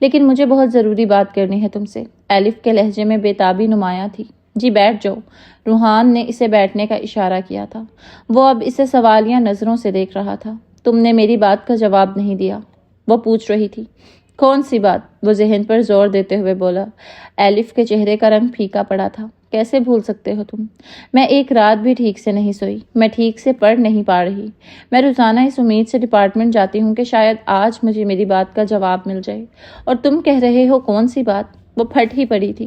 لیکن مجھے بہت ضروری بات کرنی ہے تم سے۔ ایلف کے لہجے میں بےتابی نمایاں تھی۔ جی بیٹھ جاؤ، روحان نے اسے بیٹھنے کا اشارہ کیا تھا۔ وہ اب اسے سوالیہ نظروں سے دیکھ رہا تھا۔ تم نے میری بات کا جواب نہیں دیا، وہ پوچھ رہی تھی۔ کون سی بات؟ وہ ذہن پر زور دیتے ہوئے بولا۔ ایلف کے چہرے کا رنگ پھیکا پڑا تھا۔ کیسے بھول سکتے ہو تم؟ میں ایک رات بھی ٹھیک سے نہیں سوئی، میں ٹھیک سے پڑھ نہیں پا رہی۔ میں روزانہ اس امید سے ڈپارٹمنٹ جاتی ہوں کہ شاید آج مجھے میری بات کا جواب مل جائے، اور تم کہہ رہے ہو کون سی بات؟ وہ پھٹ ہی پڑی تھی۔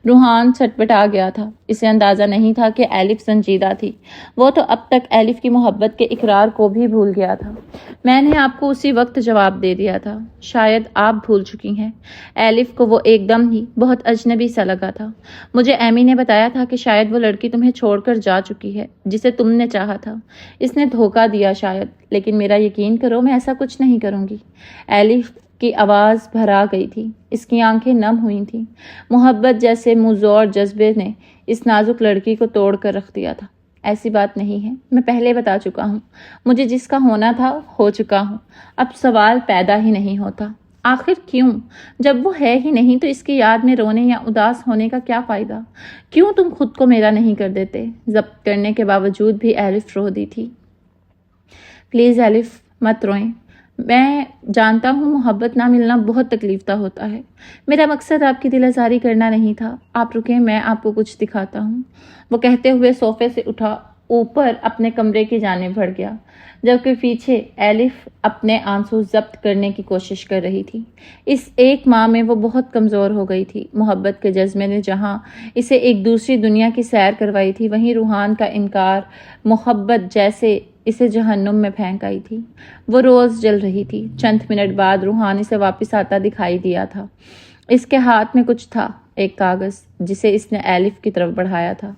روحان چھٹپٹا گیا تھا۔ اسے اندازہ نہیں تھا کہ ایلف سنجیدہ تھی۔ وہ تو اب تک ایلف کی محبت کے اقرار کو بھی بھول گیا تھا۔ میں نے آپ کو اسی وقت جواب دے دیا تھا، شاید آپ بھول چکی ہیں۔ ایلف کو وہ ایک دم ہی بہت اجنبی سا لگا تھا۔ مجھے ایمی نے بتایا تھا کہ شاید وہ لڑکی تمہیں چھوڑ کر جا چکی ہے جسے تم نے چاہا تھا۔ اس نے دھوکہ دیا شاید، لیکن میرا یقین کرو میں ایسا کچھ نہیں کروں گی۔ ایلف کی آواز بھرا گئی تھی، اس کی آنکھیں نم ہوئی تھیں۔ محبت جیسے مزور جذبے نے اس نازک لڑکی کو توڑ کر رکھ دیا تھا۔ ایسی بات نہیں ہے، میں پہلے بتا چکا ہوں، مجھے جس کا ہونا تھا ہو چکا ہوں، اب سوال پیدا ہی نہیں ہوتا۔ آخر کیوں؟ جب وہ ہے ہی نہیں تو اس کی یاد میں رونے یا اداس ہونے کا کیا فائدہ؟ کیوں تم خود کو میرا نہیں کر دیتے؟ ضبط کرنے کے باوجود بھی ایلف رو دی تھی۔ پلیز ایلف، مت روئیں۔ میں جانتا ہوں محبت نہ ملنا بہت تکلیف دہ ہوتا ہے۔ میرا مقصد آپ کی دل آزاری کرنا نہیں تھا۔ آپ رکیں، میں آپ کو کچھ دکھاتا ہوں۔ وہ کہتے ہوئے صوفے سے اٹھا اوپر اپنے کمرے کی جانب بڑھ گیا، جبکہ پیچھے ایلف اپنے آنسو ضبط کرنے کی کوشش کر رہی تھی۔ اس 1 ماہ میں وہ بہت کمزور ہو گئی تھی۔ محبت کے جذبے نے جہاں اسے ایک دوسری دنیا کی سیر کروائی تھی، وہیں روحان کا انکار محبت جیسے اسے جہنم میں پھینک آئی تھی۔ وہ روز جل رہی تھی۔ چند منٹ بعد روحان اسے واپس آتا دکھائی دیا تھا۔ اس کے ہاتھ میں کچھ تھا، ایک کاغذ جسے اس نے ایلف کی طرف بڑھایا تھا۔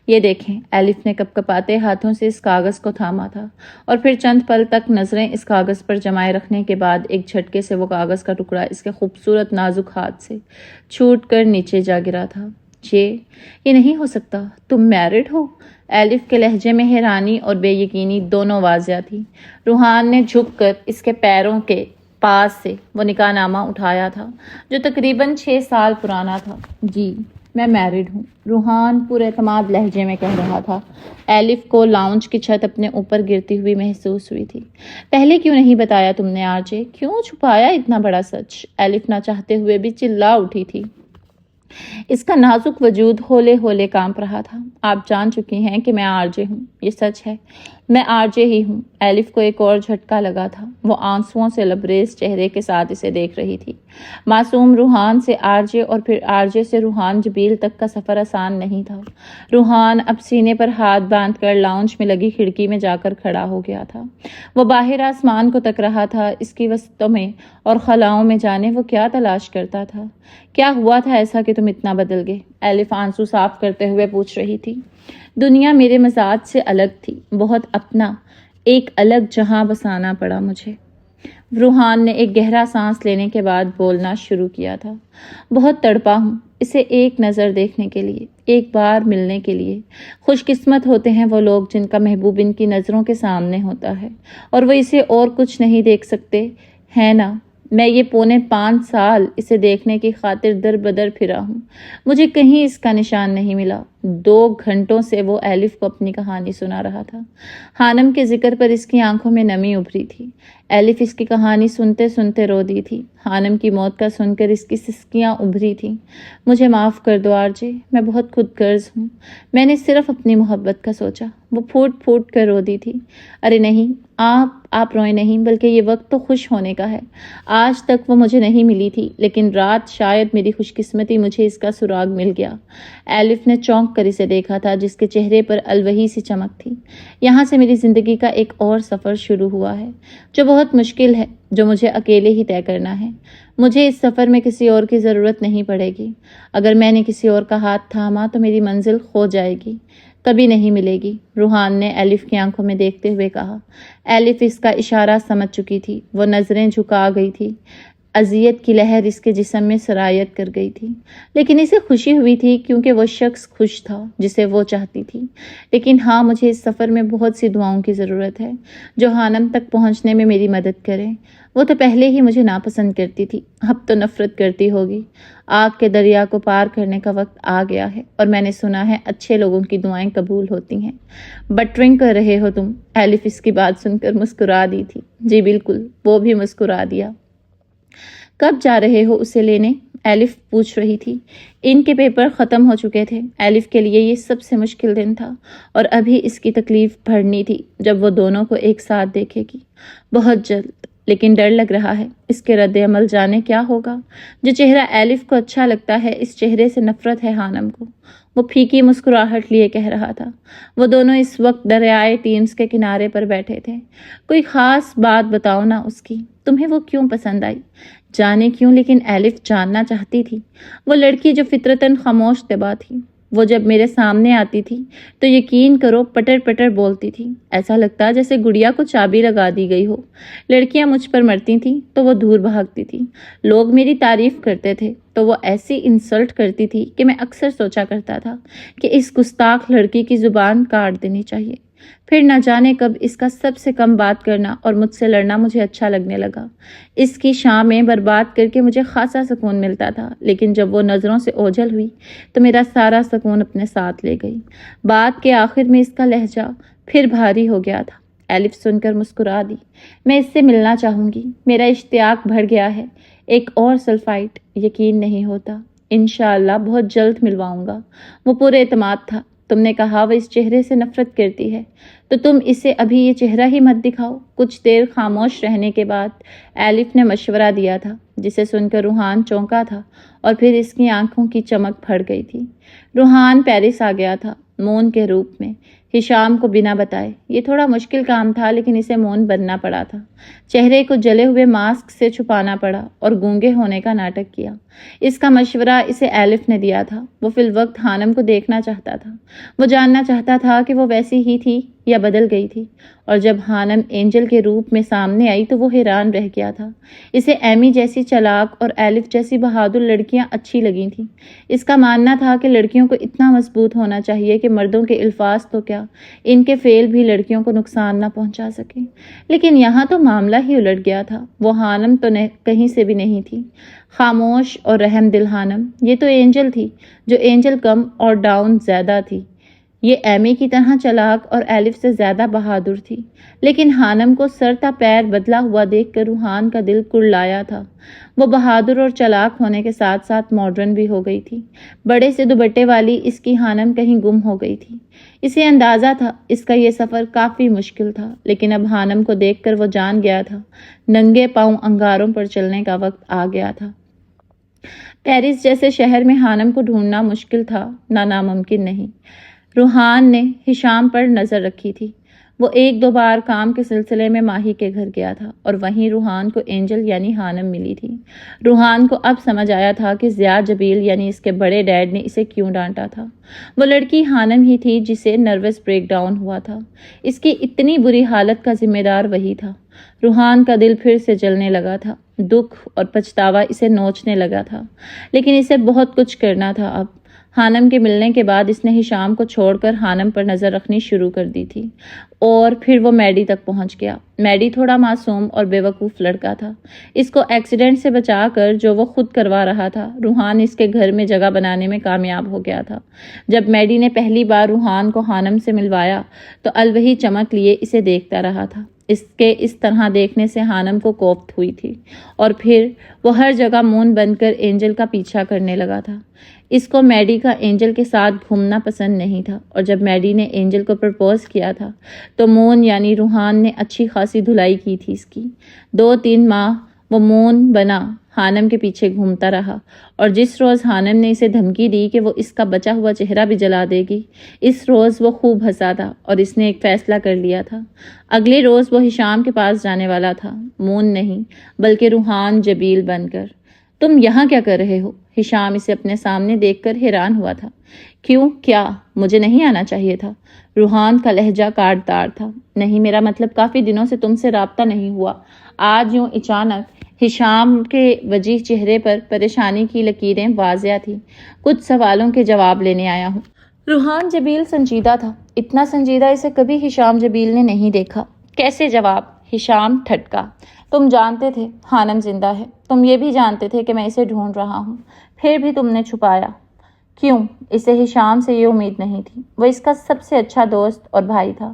یہ دیکھیں، ایلف نے کپکپاتے ہاتھوں سے اس کاغذ کو تھاما تھا، اور پھر چند پل تک نظریں اس کاغذ پر جمائے رکھنے کے بعد ایک جھٹکے سے وہ کاغذ کا ٹکڑا اس کے خوبصورت نازک ہاتھ سے چھوٹ کر نیچے جا گرا تھا۔ یہ نہیں ہو سکتا، تم میرڈ ہو؟ ایلف کے لہجے میں حیرانی اور بے یقینی دونوں واضح تھی۔ روحان نے جھک کر اس کے پیروں کے پاس سے وہ نکاح نامہ اٹھایا تھا جو تقریباً 6 سال پرانا تھا۔ جی، میں میرڈ ہوں، روحان پر اعتماد لہجے میں کہہ رہا تھا۔ ایلف کو لاؤنج کی چھت اپنے اوپر گرتی ہوئی محسوس ہوئی تھی۔ پہلے کیوں نہیں بتایا تم نے آرجے؟ کیوں چھپایا اتنا بڑا سچ؟ ایلف نہ چاہتے ہوئے بھی چلا اٹھی تھی۔ اس کا نازک وجود ہولے ہولے کانپ رہا تھا۔ آپ جان چکی ہیں کہ میں آرجے ہوں، یہ سچ ہے، میں آرجے ہی ہوں۔ ایلف کو ایک اور جھٹکا لگا تھا۔ وہ آنسوؤں سے لبریز چہرے کے ساتھ اسے دیکھ رہی تھی۔ معصوم روحان سے آرجے اور پھر آرجے سے روحان جبیل تک کا سفر آسان نہیں تھا۔ روحان اب سینے پر ہاتھ باندھ کر لاؤنج میں لگی کھڑکی میں جا کر کھڑا ہو گیا تھا۔ وہ باہر آسمان کو تک رہا تھا۔ اس کی وسطوں میں اور خلاؤں میں جانے وہ کیا تلاش کرتا تھا؟ کیا ہوا تھا ایسا کہ تم اتنا بدل گئے؟ ایلف آنسو صاف کرتے ہوئے پوچھ رہی تھی۔ دنیا میرے مزاج سے الگ تھی، بہت اپنا، ایک الگ جہاں بسانا پڑا مجھے۔ روحان نے ایک گہرا سانس لینے کے بعد بولنا شروع کیا تھا۔ بہت تڑپا ہوں اسے ایک نظر دیکھنے کے لیے، ایک بار ملنے کے لیے۔ خوش قسمت ہوتے ہیں وہ لوگ جن کا محبوب ان کی نظروں کے سامنے ہوتا ہے اور وہ اسے اور کچھ نہیں دیکھ سکتے، ہے نا؟ میں یہ 4.25 سال اسے دیکھنے کی خاطر در بدر پھرا ہوں، مجھے کہیں اس کا نشان نہیں ملا۔ 2 گھنٹوں سے وہ ایلف کو اپنی کہانی سنا رہا تھا۔ حانم کے ذکر پر اس کی آنکھوں میں نمی ابھری تھی۔ ایلف اس کی کہانی سنتے سنتے رو دی تھی۔ حانم کی موت کا سن کر اس کی سسکیاں ابھری تھیں۔ مجھے معاف کر دو آرجے، میں بہت خود غرض ہوں، میں نے صرف اپنی محبت کا سوچا۔ وہ پھوٹ پھوٹ کر رو دی تھی۔ ارے نہیں، آپ روئے نہیں، بلکہ یہ وقت تو خوش ہونے کا ہے۔ آج تک وہ مجھے نہیں ملی تھی، لیکن رات شاید میری خوش قسمتی مجھے اس کا سراغ مل گیا۔ ایلف نے چونک کر اسے دیکھا تھا، جس کے چہرے پر الوہی سی چمک تھی۔ یہاں سے میری زندگی کا ایک اور سفر شروع ہوا ہے، جو بہت مشکل ہے، جو مجھے اکیلے ہی طے کرنا ہے۔ مجھے اس سفر میں کسی اور کی ضرورت نہیں پڑے گی۔ اگر میں نے کسی اور کا ہاتھ تھاما تو میری منزل کھو جائے گی، کبھی نہیں ملے گی، روحان نے ایلف کی آنکھوں میں دیکھتے ہوئے کہا۔ ایلف اس کا اشارہ سمجھ چکی تھی۔ وہ نظریں جھکا گئی تھی۔ اذیت کی لہر اس کے جسم میں سرایت کر گئی تھی، لیکن اسے خوشی ہوئی تھی کیونکہ وہ شخص خوش تھا جسے وہ چاہتی تھی۔ لیکن ہاں، مجھے اس سفر میں بہت سی دعاؤں کی ضرورت ہے جو حانم تک پہنچنے میں میری مدد کریں۔ وہ تو پہلے ہی مجھے ناپسند کرتی تھی، اب تو نفرت کرتی ہوگی۔ آگ کے دریا کو پار کرنے کا وقت آ گیا ہے، اور میں نے سنا ہے اچھے لوگوں کی دعائیں قبول ہوتی ہیں۔ بٹرنگ کر رہے ہو تم؟ ایلف اس کی بات سن کر مسکرا دی تھی۔ جی بالکل، وہ بھی مسکرا دیا۔ کب جا رہے ہو اسے لینے؟ ایلف پوچھ رہی تھی۔ ان کے پیپر ختم ہو چکے تھے۔ ایلف کے لیے یہ سب سے مشکل دن تھا، اور ابھی اس کی تکلیف بڑھنی تھی جب وہ دونوں کو ایک ساتھ دیکھے گی۔ بہت جلد، لیکن ڈر لگ رہا ہے اس کے رد عمل جانے کیا ہوگا۔ جو چہرہ ایلف کو اچھا لگتا ہے، اس چہرے سے نفرت ہے حانم کو۔ وہ پھیکی مسکراہٹ لیے کہہ رہا تھا۔ وہ دونوں اس وقت دریائے ٹیمز کے کنارے پر بیٹھے تھے۔ کوئی خاص بات بتاؤ نا اس کی، تمہیں وہ کیوں پسند آئی؟ جانے کیوں، لیکن ایلف جاننا چاہتی تھی۔ وہ لڑکی جو فطرتاً خاموش طبع تھی، وہ جب میرے سامنے آتی تھی تو یقین کرو پٹر پٹر بولتی تھی، ایسا لگتا جیسے گڑیا کو چابی لگا دی گئی ہو۔ لڑکیاں مجھ پر مرتی تھیں تو وہ دور بھاگتی تھی۔ لوگ میری تعریف کرتے تھے تو وہ ایسی انسلٹ کرتی تھی کہ میں اکثر سوچا کرتا تھا کہ اس گستاخ لڑکی کی زبان کاٹ دینی چاہیے۔ پھر نہ جانے کب اس کا سب سے کم بات کرنا اور مجھ سے لڑنا مجھے اچھا لگنے لگا۔ اس کی شامیں برباد کر کے مجھے خاصا سکون ملتا تھا، لیکن جب وہ نظروں سے اوجھل ہوئی تو میرا سارا سکون اپنے ساتھ لے گئی۔ بات کے آخر میں اس کا لہجہ پھر بھاری ہو گیا تھا۔ ایلف سن کر مسکرا دی۔ میں اس سے ملنا چاہوں گی، میرا اشتیاق بڑھ گیا ہے۔ ایک اور سلفائٹ، یقین نہیں ہوتا۔ انشاءاللہ بہت جلد ملواؤں گا۔ وہ پورے اعتماد تھا۔ تم نے کہا وہ اس چہرے سے نفرت کرتی ہے، تو تم اسے ابھی یہ چہرہ ہی مت دکھاؤ۔ کچھ دیر خاموش رہنے کے بعد ایلف نے مشورہ دیا تھا، جسے سن کر روحان چونکا تھا اور پھر اس کی آنکھوں کی چمک پھٹ گئی تھی۔ روحان پیرس آ گیا تھا، مون کے روپ میں، ہشام کو بنا بتائے۔ یہ تھوڑا مشکل کام تھا، لیکن اسے مون بننا پڑا تھا۔ چہرے کو جلے ہوئے ماسک سے چھپانا پڑا اور گونگے ہونے کا ناٹک کیا۔ اس کا مشورہ اسے ایلف نے دیا تھا۔ وہ فی الوقت حانم کو دیکھنا چاہتا تھا۔ وہ جاننا چاہتا تھا کہ وہ ویسی ہی تھی یا بدل گئی تھی، اور جب حانم اینجل کے روپ میں سامنے آئی تو وہ حیران رہ گیا تھا۔ اسے ایمی جیسی چلاک اور ایلف جیسی بہادر لڑکیاں اچھی لگی تھیں۔ اس کا ماننا تھا کہ لڑکیوں کو اتنا مضبوط ہونا چاہیے کہ مردوں کے الفاظ تو کیا کیا ان کے فعل بھی لڑکیوں کو نقصان نہ پہنچا سکے، لیکن یہاں تو معاملہ ہی الٹ گیا تھا۔ وہ ہانم تو کہیں سے بھی نہیں تھی، خاموش اور رحم دل ہانم۔ یہ تو اینجل تھی، جو اینجل کم اور ڈاؤن زیادہ تھی۔ یہ ایمی کی طرح چلاک اور ایلف سے زیادہ بہادر تھی، لیکن ہانم کو سر تا پیر بدلا ہوا دیکھ کر روحان کا دل کڑلایا تھا۔ وہ بہادر اور چلاک ہونے کے ساتھ ساتھ ماڈرن بھی ہو گئی تھی۔ بڑے سے دوپٹے والی اس کی ہانم کہیں گم ہو گئی تھی۔ اسے اندازہ تھا اس کا یہ سفر کافی مشکل تھا، لیکن اب ہانم کو دیکھ کر وہ جان گیا تھا ننگے پاؤں انگاروں پر چلنے کا وقت آ گیا تھا۔ پیرس جیسے شہر میں ہانم کو ڈھونڈنا مشکل تھا، ناممکن نہیں۔ روحان نے ہشام پر نظر رکھی تھی۔ وہ ایک دو بار کام کے سلسلے میں ماہی کے گھر گیا تھا اور وہیں روحان کو اینجل یعنی ہانم ملی تھی۔ روحان کو اب سمجھ آیا تھا کہ ضیاء جبیل یعنی اس کے بڑے ڈیڈ نے اسے کیوں ڈانٹا تھا۔ وہ لڑکی ہانم ہی تھی جسے نروس بریک ڈاؤن ہوا تھا۔ اس کی اتنی بری حالت کا ذمہ دار وہی تھا۔ روحان کا دل پھر سے جلنے لگا تھا۔ دکھ اور پچھتاوا اسے نوچنے لگا تھا، لیکن اسے بہت کچھ کرنا تھا اب۔ ہانم کے ملنے کے بعد اس نے ہشام کو چھوڑ کر ہانم پر نظر رکھنی شروع کر دی تھی، اور پھر وہ میڈی تک پہنچ گیا۔ میڈی تھوڑا معصوم اور بے وقوف لڑکا تھا۔ اس کو ایکسیڈنٹ سے بچا کر جو وہ خود کروا رہا تھا، روحان اس کے گھر میں جگہ بنانے میں کامیاب ہو گیا تھا۔ جب میڈی نے پہلی بار روحان کو ہانم سے ملوایا تو الوہی چمک لیے اسے دیکھتا رہا تھا۔ اس کے اس طرح دیکھنے سے ہانم کو کوفت ہوئی تھی، اور پھر وہ ہر جگہ مون بن کر اینجل کا پیچھا کرنے لگا تھا۔ اس کو میڈی کا اینجل کے ساتھ گھومنا پسند نہیں تھا، اور جب میڈی نے اینجل کو پرپوز کیا تھا تو مون یعنی روحان نے اچھی خاصی دھلائی کی تھی اس کی۔ 2-3 ماہ وہ مون بنا ہانم کے پیچھے گھومتا رہا، اور جس روز ہانم نے اسے دھمکی دی کہ وہ اس کا بچا ہوا چہرہ بھی جلا دے گی، اس روز وہ خوب ہنسا تھا اور اس نے ایک فیصلہ کر لیا تھا۔ اگلے روز وہ ہشام کے پاس جانے والا تھا، مون نہیں بلکہ روحان جبیل بن کر۔ تم یہاں کیا کر رہے ہو؟ ہشام اسے اپنے سامنے دیکھ کر حیران ہوا تھا۔ کیوں؟ کیا مجھے نہیں آنا چاہیے تھا؟ روحان کا لہجہ کاٹ دار تھا۔ نہیں، میرا مطلب کافی دنوں سے تم سے رابطہ نہیں ہوا۔ آج یوں اچانک؟ ہشام کے وجیح چہرے پر پریشانی کی لکیریں واضح تھیں۔ کچھ سوالوں کے جواب لینے آیا ہوں۔ روحان جبیل سنجیدہ تھا، اتنا سنجیدہ اسے کبھی ہشام جبیل نے نہیں دیکھا۔ کیسے جواب؟ ہشام ٹھٹکا۔ تم جانتے تھے ہانم زندہ ہے، تم یہ بھی جانتے تھے کہ میں اسے ڈھونڈ رہا ہوں، پھر بھی تم نے چھپایا کیوں؟ اسے ہشام سے یہ امید نہیں تھی۔ وہ اس کا سب سے اچھا دوست اور بھائی تھا۔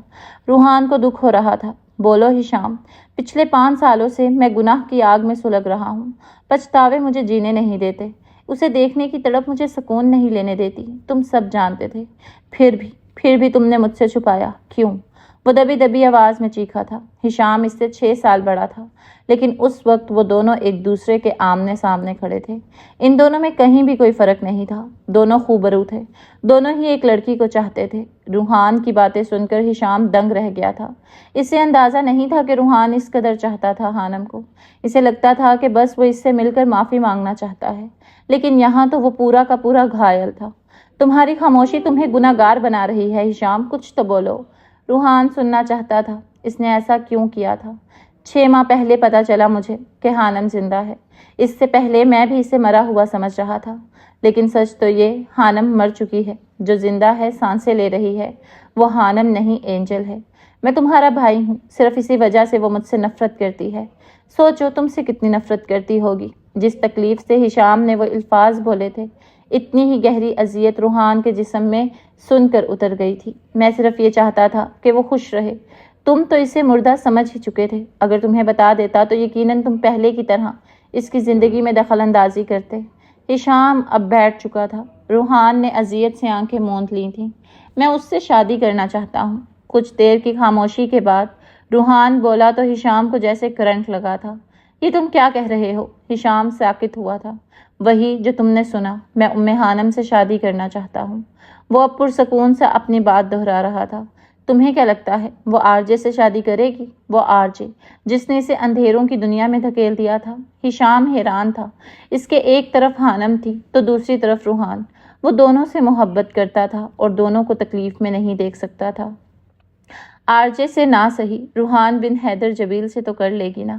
روحان کو دکھ ہو رہا تھا۔ بولو ہشام، پچھلے 5 سالوں سے میں گناہ کی آگ میں سلگ رہا ہوں۔ پچھتاوے مجھے جینے نہیں دیتے، اسے دیکھنے کی تڑپ مجھے سکون نہیں لینے دیتی۔ تم سب جانتے تھے، پھر بھی تم نے مجھ سے چھپایا کیوں؟ وہ دبی دبی آواز میں چیخا تھا۔ ہشام اس سے 6 سال بڑا تھا، لیکن اس وقت وہ دونوں ایک دوسرے کے آمنے سامنے کھڑے تھے۔ ان دونوں میں کہیں بھی کوئی فرق نہیں تھا، دونوں خوبرو تھے، دونوں ہی ایک لڑکی کو چاہتے تھے۔ روحان کی باتیں سن کر ہشام دنگ رہ گیا تھا۔ اسے اندازہ نہیں تھا کہ روحان اس قدر چاہتا تھا ہانم کو۔ اسے لگتا تھا کہ بس وہ اس سے مل کر معافی مانگنا چاہتا ہے، لیکن یہاں تو وہ پورا کا پورا گھائل تھا۔ تمہاری خاموشی تمہیں گناہ گار بنا رہی ہے ہشام، کچھ تو بولو۔ روحان سننا چاہتا تھا، اس نے ایسا کیوں کیا تھا؟ 6 ماہ پہلے پتا چلا مجھے کہ ہانم زندہ ہے۔ اس سے پہلے میں بھی اسے مرا ہوا سمجھ رہا تھا، لیکن سچ تو یہ ہانم مر چکی ہے۔ جو زندہ ہے، سانسیں لے رہی ہے، وہ ہانم نہیں اینجل ہے۔ میں تمہارا بھائی ہوں، صرف اسی وجہ سے وہ مجھ سے نفرت کرتی ہے۔ سوچو تم سے کتنی نفرت کرتی ہوگی۔ جس تکلیف سے ہشام نے وہ الفاظ بولے تھے، اتنی ہی گہری اذیت روحان کے جسم میں سن کر اتر گئی تھی۔ میں صرف یہ چاہتا تھا کہ وہ خوش رہے۔ تم تو اسے مردہ سمجھ ہی چکے تھے۔ اگر تمہیں بتا دیتا تو یقیناً تم پہلے کی طرح اس کی زندگی میں دخل اندازی کرتے۔ ہشام اب بیٹھ چکا تھا۔ روحان نے اذیت سے آنکھیں موند لی تھیں۔ میں اس سے شادی کرنا چاہتا ہوں۔ کچھ دیر کی خاموشی کے بعد روحان بولا تو ہشام کو جیسے کرنٹ لگا تھا۔ یہ تم کیا کہہ رہے ہو؟ ہشام ساکت ہوا تھا۔ وہی جو تم نے سنا، میں ہانم سے شادی کرنا چاہتا ہوں۔ وہ اب پرسکون سے اپنی بات دہرا رہا تھا۔ تمہیں کیا لگتا ہے وہ آرجے سے شادی کرے گی؟ وہ آرجے جس نے اسے اندھیروں کی دنیا میں دھکیل دیا تھا؟ ہشام حیران تھا۔ اس کے ایک طرف ہانم تھی تو دوسری طرف روحان۔ وہ دونوں سے محبت کرتا تھا اور دونوں کو تکلیف میں نہیں دیکھ سکتا تھا۔ آرجے سے نہ سہی، روحان بن حیدر جبیل سے تو کر لے گی نا؟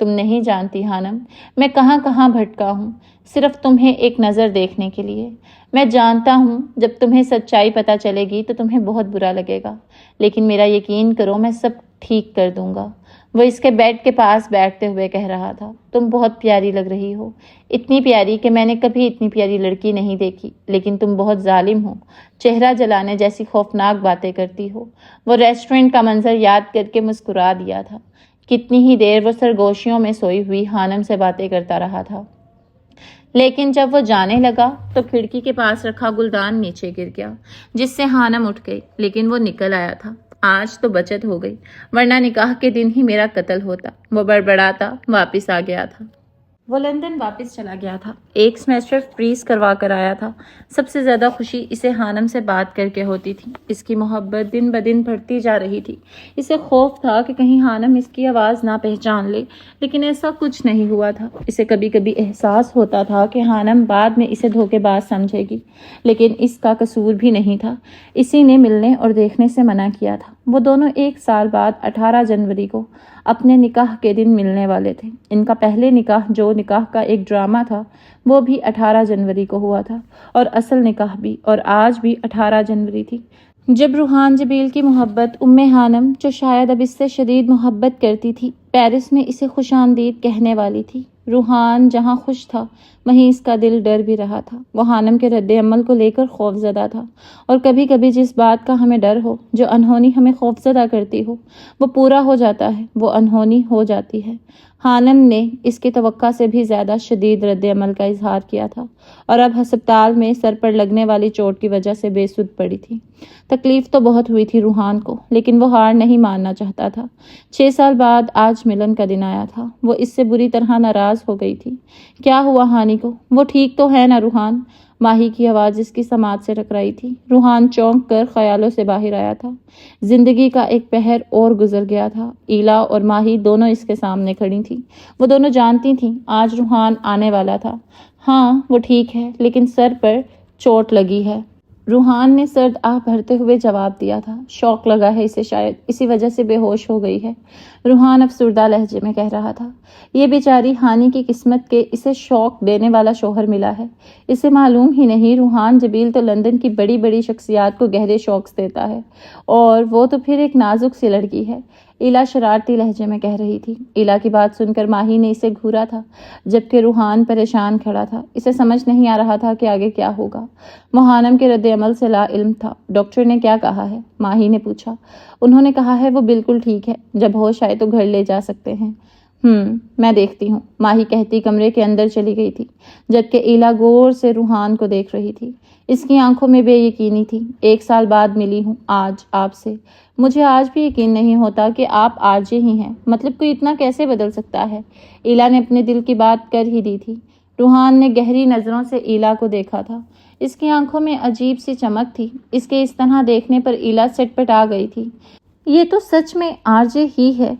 تم نہیں جانتی ہانم، میں کہاں کہاں بھٹکا ہوں صرف تمہیں ایک نظر دیکھنے کے لیے۔ میں جانتا ہوں جب تمہیں سچائی پتہ چلے گی تو تمہیں بہت برا لگے گا، لیکن میرا یقین کرو میں سب ٹھیک کر دوں گا۔ وہ اس کے بیڈ کے پاس بیٹھتے ہوئے کہہ رہا تھا، تم بہت پیاری لگ رہی ہو، اتنی پیاری کہ میں نے کبھی اتنی پیاری لڑکی نہیں دیکھی، لیکن تم بہت ظالم ہو، چہرہ جلانے جیسی خوفناک باتیں کرتی ہو۔ وہ ریسٹورنٹ کا منظر یاد کر کے مسکرا دیا تھا۔ کتنی ہی دیر وہ سرگوشیوں میں سوئی ہوئی ہانم سے باتیں کرتا رہا تھا، لیکن جب وہ جانے لگا تو کھڑکی کے پاس رکھا گلدان نیچے گر گیا، جس سے ہانم اٹھ گئی، لیکن وہ نکل آیا تھا۔ آج تو بچت ہو گئی، ورنہ نکاح کے دن ہی میرا قتل ہوتا۔ وہ بڑبڑاتا واپس آ گیا تھا۔ وہ لندن واپس چلا گیا تھا، ایک سیمیسٹر فریز کروا کر آیا تھا۔ سب سے زیادہ خوشی اسے ہانم سے بات کر کے ہوتی تھی۔ اس کی محبت دن بدن بڑھتی جا رہی تھی۔ اسے خوف تھا کہ کہیں ہانم اس کی آواز نہ پہچان لے، لیکن ایسا کچھ نہیں ہوا تھا۔ اسے کبھی کبھی احساس ہوتا تھا کہ ہانم بعد میں اسے دھوکے باز سمجھے گی، لیکن اس کا قصور بھی نہیں تھا، اسی نے ملنے اور دیکھنے سے منع کیا تھا۔ وہ دونوں 1 سال بعد 18 جنوری کو اپنے نکاح کے دن ملنے والے تھے۔ ان کا پہلے نکاح جو نکاح کا ایک ڈرامہ تھا وہ بھی 18 جنوری کو ہوا تھا، اور اصل نکاح بھی، اور آج بھی 18 جنوری تھی۔ جب روحان جبیل کی محبت ہانم، جو شاید اب اس سے شدید محبت کرتی تھی، پیرس میں اسے خوش آمدید کہنے والی تھی، روحان جہاں خوش تھا وہیں اس کا دل ڈر بھی رہا تھا۔ وہ ہانم کے رد عمل کو لے کر خوف زدہ تھا، اور کبھی کبھی جس بات کا ہمیں ڈر ہو، جو انہونی ہمیں خوف زدہ کرتی ہو، وہ پورا ہو جاتا ہے، وہ انہونی ہو جاتی ہے۔ ہانم نے اس کی توقع سے بھی زیادہ شدید رد عمل کا اظہار کیا تھا، اور اب ہسپتال میں سر پر لگنے والی چوٹ کی وجہ سے بے سدھ پڑی تھی۔ تکلیف تو بہت ہوئی تھی روحان کو، لیکن وہ ہار نہیں ماننا چاہتا تھا۔ 6 سال بعد آج ملن کا دن آیا تھا۔ وہ اس سے بری طرح ناراض ہو گئی تھی۔ کیا ہوا ہانی کو؟ وہ ٹھیک تو ہے نا روحان؟ ماہی کی آواز اس کی سماعت سے ٹکرائی تھی۔ روحان چونک کر خیالوں سے باہر آیا تھا۔ زندگی کا ایک پہر اور گزر گیا تھا۔ ایلا اور ماہی دونوں اس کے سامنے کھڑی تھیں۔ وہ دونوں جانتی تھیں آج روحان آنے والا تھا۔ ہاں وہ ٹھیک ہے، لیکن سر پر چوٹ لگی ہے۔ روحان نے سرد آہ بھرتے ہوئے جواب دیا تھا۔ شوق لگا ہے اسے، شاید اسی وجہ سے بے ہوش ہو گئی ہے، روحان افسردہ لہجے میں کہہ رہا تھا۔ یہ بیچاری ہانی کی قسمت کے اسے شوق دینے والا شوہر ملا ہے۔ اسے معلوم ہی نہیں روحان جبیل تو لندن کی بڑی بڑی شخصیات کو گہرے شوق دیتا ہے، اور وہ تو پھر ایک نازک سی لڑکی ہے، ایلا شرارتی لہجے میں کہہ رہی تھی۔ ایلا کی بات سن کر ماہی نے اسے گھورا تھا، جبکہ روحان پریشان کھڑا تھا۔ اسے سمجھ نہیں آ رہا تھا کہ آگے کیا ہوگا۔ وہ ہانم کے رد عمل سے لا علم تھا۔ ڈاکٹر نے کیا کہا ہے؟ ماہی نے پوچھا۔ انہوں نے کہا ہے وہ بالکل ٹھیک ہے، جب ہوش آئے تو گھر لے جا سکتے ہیں۔ میں دیکھتی ہوں، ماہی کہتی کمرے کے اندر چلی گئی تھی، جبکہ ایلا غور سے روحان کو دیکھ رہی تھی۔ اس کی آنکھوں میں بے یقینی تھی۔ 1 سال بعد ملی ہوں آج آپ سے، مجھے آج بھی یقین نہیں ہوتا کہ آپ آرجے ہی ہیں، مطلب کوئی اتنا کیسے بدل سکتا ہے؟ ایلا نے اپنے دل کی بات کر ہی دی تھی۔ روحان نے گہری نظروں سے ایلا کو دیکھا تھا۔ اس کی آنکھوں میں عجیب سی چمک تھی۔ اس کے اس طرح دیکھنے پر ایلا سٹ پٹ آ گئی تھی۔ یہ تو سچ میں آرجے ہی ہے،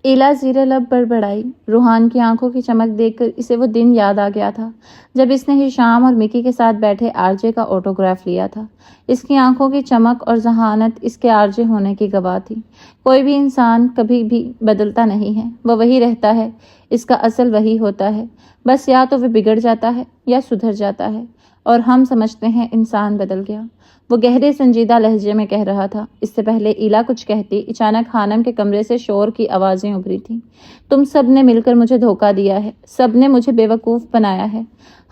ایلا زیر لب بڑبڑائی۔ روحان کی آنکھوں کی چمک دیکھ کر اسے وہ دن یاد آ گیا تھا جب اس نے ہشام اور مکی کے ساتھ بیٹھے آرجے کا آٹوگراف لیا تھا۔ اس کی آنکھوں کی چمک اور ذہانت اس کے آرجے ہونے کی گواہ تھی۔ کوئی بھی انسان کبھی بھی بدلتا نہیں ہے، وہ وہی رہتا ہے، اس کا اصل وہی ہوتا ہے، بس یا تو وہ بگڑ جاتا ہے یا سدھر جاتا ہے، اور ہم سمجھتے ہیں انسان بدل گیا۔ وہ گہرے سنجیدہ لہجے میں کہہ رہا تھا۔ اس سے پہلے ایلا کچھ کہتی، اچانک ہانم کے کمرے سے شور کی آوازیں ابھری تھیں۔ تم سب نے مل کر مجھے دھوکہ دیا ہے، سب نے مجھے بے وقوف بنایا ہے،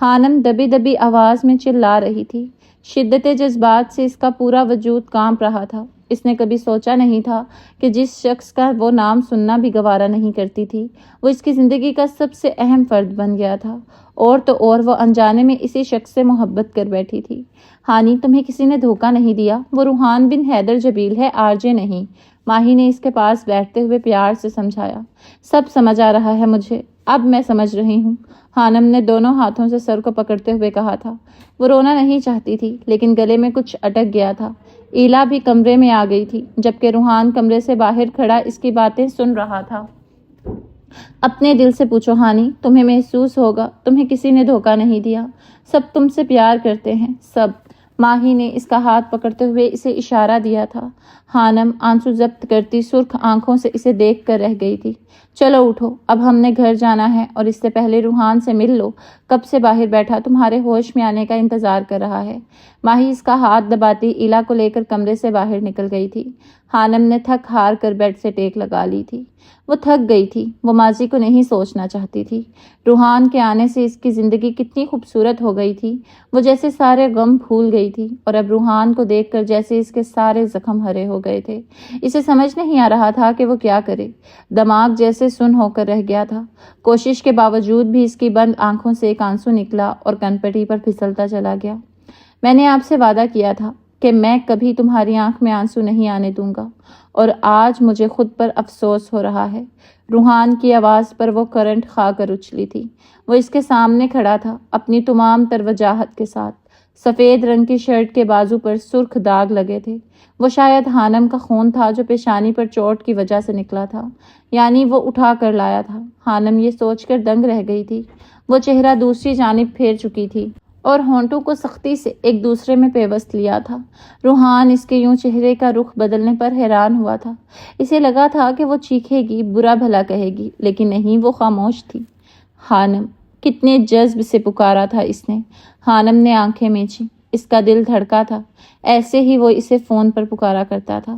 ہانم دبی دبی آواز میں چلا رہی تھی۔ شدت جذبات سے اس کا پورا وجود کانپ رہا تھا۔ اس نے کبھی سوچا نہیں تھا کہ جس شخص کا وہ نام سننا بھی گوارا نہیں کرتی تھی، وہ اس کی زندگی کا سب سے اہم فرد بن گیا تھا، اور تو اور وہ انجانے میں اسی شخص سے محبت کر بیٹھی تھی۔ ہانی تمہیں کسی نے دھوکہ نہیں دیا، وہ روحان بن حیدر جبیل ہے، آرجے نہیں، ماہی نے اس کے پاس بیٹھتے ہوئے پیار سے سمجھایا۔ سب سمجھ آ رہا ہے مجھے، اب میں سمجھ رہی ہوں، ہانم نے دونوں ہاتھوں سے سر کو پکڑتے ہوئے کہا تھا۔ وہ رونا نہیں چاہتی تھی، لیکن گلے میں کچھ اٹک گیا تھا۔ ایلا بھی کمرے میں آ گئی تھی، جبکہ روحان کمرے سے باہر کھڑا اس کی باتیں سن رہا تھا۔ اپنے دل سے پوچھو ہانی، تمہیں محسوس ہوگا تمہیں کسی نے دھوکہ نہیں دیا، سب تم سے پیار کرتے ہیں، سب۔ ماہی نے اس کا ہاتھ پکڑتے ہوئے اسے اشارہ دیا تھا۔ خانم آنسو ضبط کرتی سرخ آنکھوں سے اسے دیکھ کر رہ گئی تھی۔ چلو اٹھو، اب ہم نے گھر جانا ہے، اور اس سے پہلے روحان سے مل لو، کب سے باہر بیٹھا تمہارے ہوش میں آنے کا انتظار کر رہا ہے۔ ماہی اس کا ہاتھ دباتی ایلا کو لے کر کمرے سے باہر نکل گئی تھی۔ خانم نے تھک ہار کر بیڈ سے ٹیک لگا لی تھی۔ وہ تھک گئی تھی، وہ ماضی کو نہیں سوچنا چاہتی تھی۔ روحان کے آنے سے اس کی زندگی کتنی خوبصورت ہو گئی تھی۔ وہ جیسے سارے غم بھول گئی تھی، اور اب روحان کو دیکھ کر جیسے اس کے سارے زخم ہرے ہو گئے تھے۔ اسے سمجھ نہیں آ رہا تھا کہ وہ کیا کرے۔ دماغ جیسے سن ہو کر رہ گیا تھا۔ کوشش کے باوجود بھی اس کی بند آنکھوں سے ایک آنسو نکلا اور کنپٹی پر پھسلتا چلا گیا۔ میں نے آپ سے وعدہ کیا تھا کہ میں کبھی تمہاری آنکھ میں آنسو نہیں آنے دوں گا، اور آج مجھے خود پر افسوس ہو رہا ہے۔ روحان کی آواز پر وہ کرنٹ کھا کر اچھلی تھی۔ وہ اس کے سامنے کھڑا تھا، اپنی تمام تر وجاہت کے ساتھ۔ سفید رنگ کی شرٹ کے بازو پر سرخ داغ لگے تھے۔ وہ شاید خانم کا خون تھا جو پیشانی پر چوٹ کی وجہ سے نکلا تھا، یعنی وہ اٹھا کر لایا تھا۔ خانم یہ سوچ کر دنگ رہ گئی تھی۔ وہ چہرہ دوسری جانب پھیر چکی تھی اور ہونٹوں کو سختی سے ایک دوسرے میں پیوست لیا تھا۔ روحان اس کے یوں چہرے کا رخ بدلنے پر حیران ہوا تھا۔ اسے لگا تھا کہ وہ چیخے گی، برا بھلا کہے گی، لیکن نہیں، وہ خاموش تھی۔ خانم! کتنے جذب سے پکارا تھا اس نے۔ خانم نے آنکھیں میچیں۔ اس کا دل دھڑکا تھا۔ ایسے ہی وہ اسے فون پر پکارا کرتا تھا۔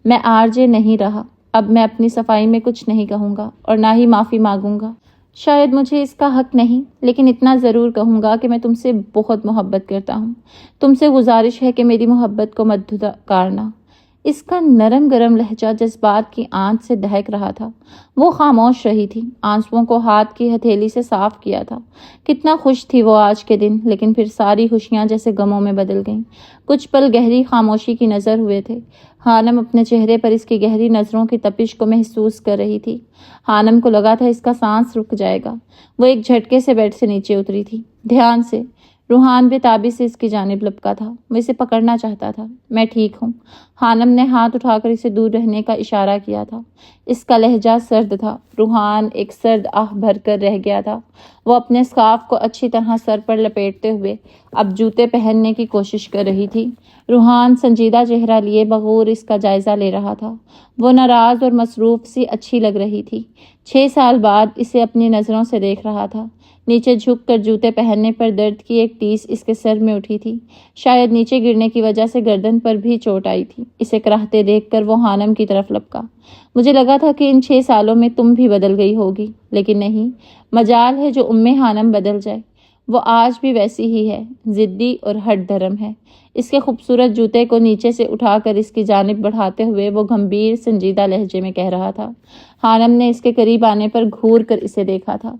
میں آرجے نہیں رہا۔ اب میں اپنی صفائی میں کچھ نہیں کہوں گا، اور نہ ہی معافی مانگوں گا۔ شاید مجھے اس کا حق نہیں، لیکن اتنا ضرور کہوں گا کہ میں تم سے بہت محبت کرتا ہوں۔ تم سے گزارش ہے کہ میری محبت کو مت دھتکارنا۔ اس کا نرم گرم لہجہ جذبات کی آنچ سے دہک رہا تھا۔ وہ خاموش رہی تھی، آنسوؤں کو ہاتھ کی ہتھیلی سے صاف کیا تھا۔ کتنا خوش تھی وہ آج کے دن، لیکن پھر ساری خوشیاں جیسے غموں میں بدل گئیں۔ کچھ پل گہری خاموشی کی نظر ہوئے تھے۔ خانم اپنے چہرے پر اس کی گہری نظروں کی تپش کو محسوس کر رہی تھی۔ خانم کو لگا تھا اس کا سانس رک جائے گا۔ وہ ایک جھٹکے سے بیڈ سے نیچے اتری تھی۔ دھیان سے۔ روحان بے تابی سے اس کی جانب لپکا تھا۔ وہ اسے پکڑنا چاہتا تھا۔ میں ٹھیک ہوں۔ خانم نے ہاتھ اٹھا کر اسے دور رہنے کا اشارہ کیا تھا۔ اس کا لہجہ سرد تھا۔ روحان ایک سرد آہ بھر کر رہ گیا تھا۔ وہ اپنے اسکارف کو اچھی طرح سر پر لپیٹتے ہوئے اب جوتے پہننے کی کوشش کر رہی تھی۔ روحان سنجیدہ چہرہ لیے بغور اس کا جائزہ لے رہا تھا۔ وہ ناراض اور مصروف سی اچھی لگ رہی تھی۔ 6 سال بعد اسے اپنی نظروں سے دیکھ رہا تھا۔ نیچے جھک کر جوتے پہننے پر درد کی ایک ٹیس اس کے سر میں اٹھی تھی۔ شاید نیچے گرنے کی وجہ سے گردن پر بھی چوٹ آئی تھی۔ اسے کراہتے دیکھ کر وہ خانم کی طرف لپکا۔ مجھے لگا تھا کہ ان 6 سالوں میں تم بھی بدل گئی ہوگی، لیکن نہیں، مجال ہے جو خانم بدل جائے۔ وہ آج بھی ویسی ہی ہے، ضدی اور ہٹ دھرم ہے۔ اس کے خوبصورت جوتے کو نیچے سے اٹھا کر اس کی جانب بڑھاتے ہوئے وہ گمبھیر سنجیدہ لہجے میں کہہ رہا تھا۔ خانم نے اس کے قریب آنے پر گھور کر اسے دیکھا تھا۔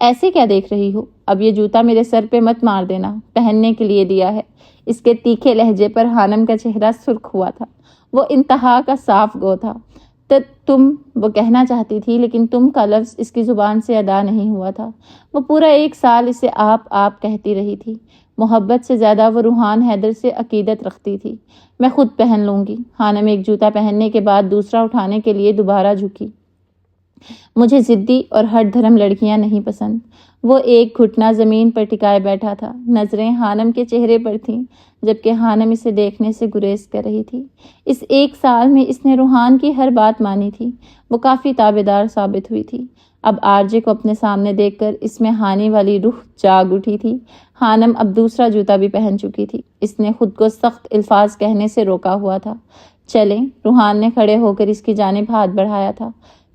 ایسے کیا دیکھ رہی ہو؟ اب یہ جوتا میرے سر پہ مت مار دینا، پہننے کے لیے دیا ہے۔ اس کے تیکھے لہجے پر خانم کا چہرہ سرخ ہوا تھا۔ وہ انتہا کا صاف گو تھا۔ تم وہ کہنا چاہتی تھی، لیکن تم کا لفظ اس کی زبان سے ادا نہیں ہوا تھا۔ وہ پورا 1 سال اسے آپ کہتی رہی تھی۔ محبت سے زیادہ وہ روحان حیدر سے عقیدت رکھتی تھی۔ میں خود پہن لوں گی۔ خانم ایک جوتا پہننے کے بعد دوسرا اٹھانے کے لیے دوبارہ جھکی۔ مجھے ضدی اور ہٹ دھرم لڑکیاں نہیں پسند۔ وہ ایک گھٹنا زمین پر ٹکائے بیٹھا تھا۔ نظریں خانم کے چہرے پر تھیں، جبکہ خانم اسے دیکھنے سے گریز کر رہی تھی۔ اس 1 سال میں اس نے روحان کی ہر بات مانی تھی۔ وہ کافی تابعدار ثابت ہوئی تھی۔ اب آرجے کو اپنے سامنے دیکھ کر اس میں ہانی والی روح جاگ اٹھی تھی۔ خانم اب دوسرا جوتا بھی پہن چکی تھی۔ اس نے خود کو سخت الفاظ کہنے سے روکا ہوا تھا۔ چلیں، روحان نے کھڑے ہو کر اس کی جانب ہاتھ بڑھایا تھا۔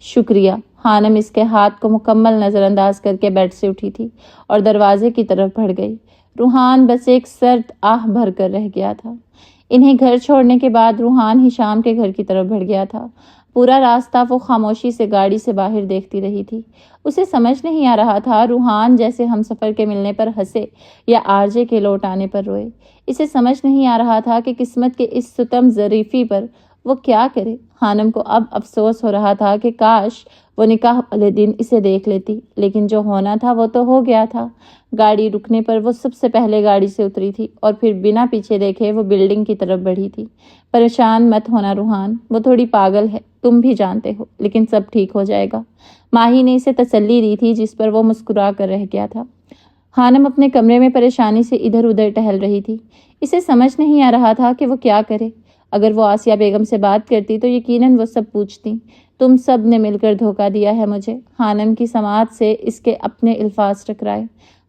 شکریہ۔ خانم اس کے ہاتھ کو مکمل نظر انداز کر کے بیڈ سے اٹھی تھی اور دروازے کی طرف بڑھ گئی۔ روحان بس ایک سرد آہ بھر کر رہ گیا تھا۔ انہیں گھر چھوڑنے کے بعد روحان ہشام کے گھر کی طرف بڑھ گیا تھا۔ پورا راستہ وہ خاموشی سے گاڑی سے باہر دیکھتی رہی تھی۔ اسے سمجھ نہیں آ رہا تھا روحان جیسے ہم سفر کے ملنے پر ہنسے یا آرجے کے لوٹ آنے پر روئے۔ اسے سمجھ نہیں آ رہا تھا کہ قسمت کے اس ستم ظریفی پر وہ کیا کرے۔ خانم کو اب افسوس ہو رہا تھا کہ کاش وہ نکاح والے دن اسے دیکھ لیتی، لیکن جو ہونا تھا وہ تو ہو گیا تھا۔ گاڑی رکنے پر وہ سب سے پہلے گاڑی سے اتری تھی اور پھر بنا پیچھے دیکھے وہ بلڈنگ کی طرف بڑھی تھی۔ پریشان مت ہونا روحان، وہ تھوڑی پاگل ہے، تم بھی جانتے ہو، لیکن سب ٹھیک ہو جائے گا۔ ماہی نے اسے تسلی دی تھی، جس پر وہ مسکرا کر رہ گیا تھا۔ خانم اپنے کمرے میں پریشانی سے ادھر ادھر ٹہل رہی تھی۔ اسے سمجھ نہیں آ رہا تھا کہ وہ کیا کرے۔ اگر وہ آسیہ بیگم سے بات کرتی تو یقیناً وہ سب پوچھتی۔ تم سب نے مل کر دھوکہ دیا ہے مجھے۔ خانم کی سماعت سے اس کے اپنے الفاظ ٹکرائے۔